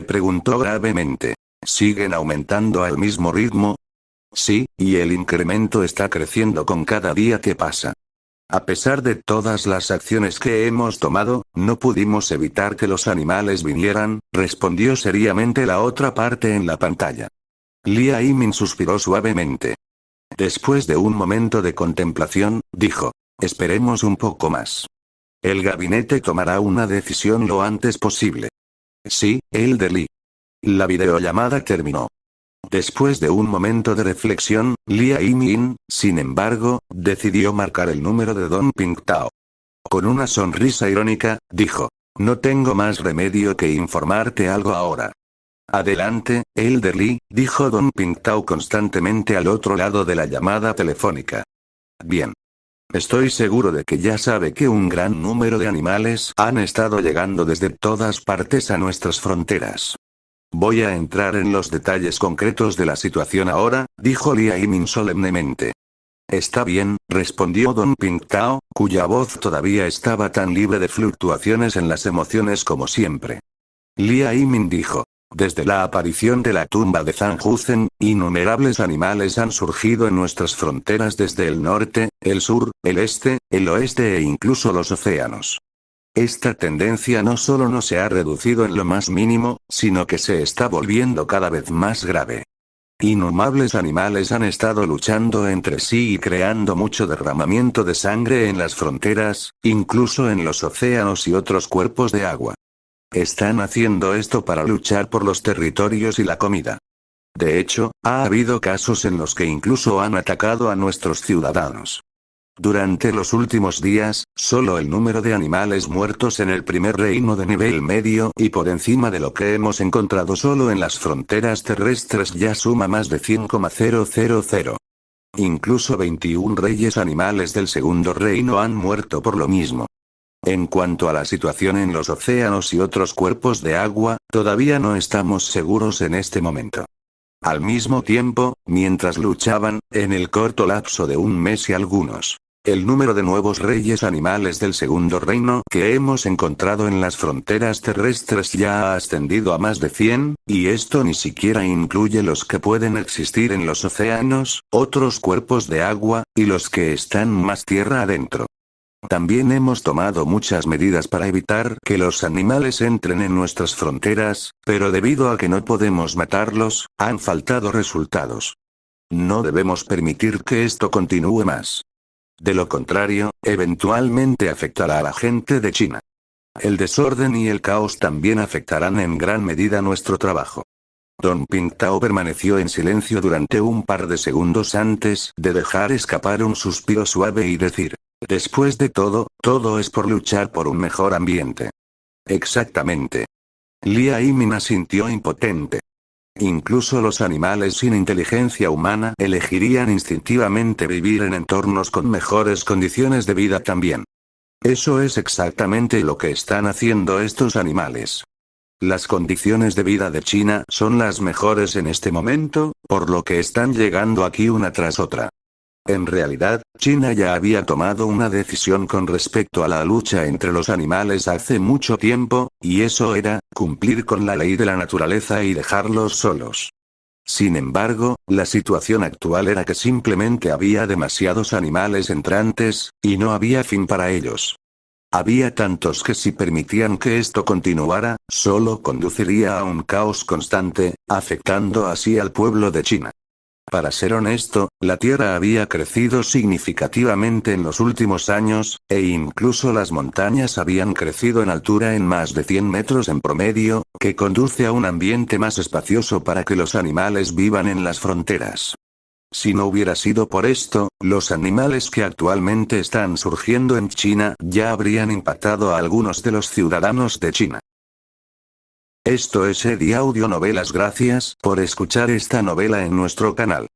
Preguntó gravemente. ¿Siguen aumentando al mismo ritmo? Sí, y el incremento está creciendo con cada día que pasa. A pesar de todas las acciones que hemos tomado, no pudimos evitar que los animales vinieran, respondió seriamente la otra parte en la pantalla. Lia Yimin suspiró suavemente. Después de un momento de contemplación, dijo, esperemos un poco más. El gabinete tomará una decisión lo antes posible. Sí, Elder Li. La videollamada terminó. Después de un momento de reflexión, Lia Yimin, sin embargo, decidió marcar el número de Don Pingtao. Con una sonrisa irónica, dijo, no tengo más remedio que informarte algo ahora. Adelante, Elder Li, dijo Don Pingtao constantemente al otro lado de la llamada telefónica. Bien. Estoy seguro de que ya sabe que un gran número de animales han estado llegando desde todas partes a nuestras fronteras. Voy a entrar en los detalles concretos de la situación ahora, dijo Lia Yimin solemnemente. Está bien, respondió Don Pingtao, cuya voz todavía estaba tan libre de fluctuaciones en las emociones como siempre. Lia Yimin dijo. Desde la aparición de la tumba de Zhang, innumerables animales han surgido en nuestras fronteras desde el norte, el sur, el este, el oeste e incluso los océanos. Esta tendencia no solo no se ha reducido en lo más mínimo, sino que se está volviendo cada vez más grave. Innumables animales han estado luchando entre sí y creando mucho derramamiento de sangre en las fronteras, incluso en los océanos y otros cuerpos de agua. Están haciendo esto para luchar por los territorios y la comida. De hecho, ha habido casos en los que incluso han atacado a nuestros ciudadanos. Durante los últimos días, solo el número de animales muertos en el primer reino de nivel medio y por encima de lo que hemos encontrado solo en las fronteras terrestres ya suma más de 100,000. Incluso 21 reyes animales del segundo reino han muerto por lo mismo. En cuanto a la situación en los océanos y otros cuerpos de agua, todavía no estamos seguros en este momento. Al mismo tiempo, mientras luchaban, en el corto lapso de un mes y algunos El número de nuevos reyes animales del segundo reino que hemos encontrado en las fronteras terrestres ya ha ascendido a más de 100, y esto ni siquiera incluye los que pueden existir en los océanos, otros cuerpos de agua, y los que están más tierra adentro. También hemos tomado muchas medidas para evitar que los animales entren en nuestras fronteras, pero debido a que no podemos matarlos, han faltado resultados. No debemos permitir que esto continúe más. De lo contrario, eventualmente afectará a la gente de China. El desorden y el caos también afectarán en gran medida nuestro trabajo. Don Pingtao permaneció en silencio durante un par de segundos antes de dejar escapar un suspiro suave y decir: después de todo, todo es por luchar por un mejor ambiente. Exactamente. Lia Yimin sintió impotente. Incluso los animales sin inteligencia humana elegirían instintivamente vivir en entornos con mejores condiciones de vida también. Eso es exactamente lo que están haciendo estos animales. Las condiciones de vida de China son las mejores en este momento, por lo que están llegando aquí una tras otra. En realidad, China ya había tomado una decisión con respecto a la lucha entre los animales hace mucho tiempo, y eso era, cumplir con la ley de la naturaleza y dejarlos solos. Sin embargo, la situación actual era que simplemente había demasiados animales entrantes, y no había fin para ellos. Había tantos que si permitían que esto continuara, solo conduciría a un caos constante, afectando así al pueblo de China. Para ser honesto, la Tierra había crecido significativamente en los últimos años, e incluso las montañas habían crecido en altura en más de 100 metros en promedio, que conduce a un ambiente más espacioso para que los animales vivan en las fronteras. Si no hubiera sido por esto, los animales que actualmente están surgiendo en China ya habrían impactado a algunos de los ciudadanos de China. Esto es Eddie Audio Novelas. Gracias por escuchar esta novela en nuestro canal.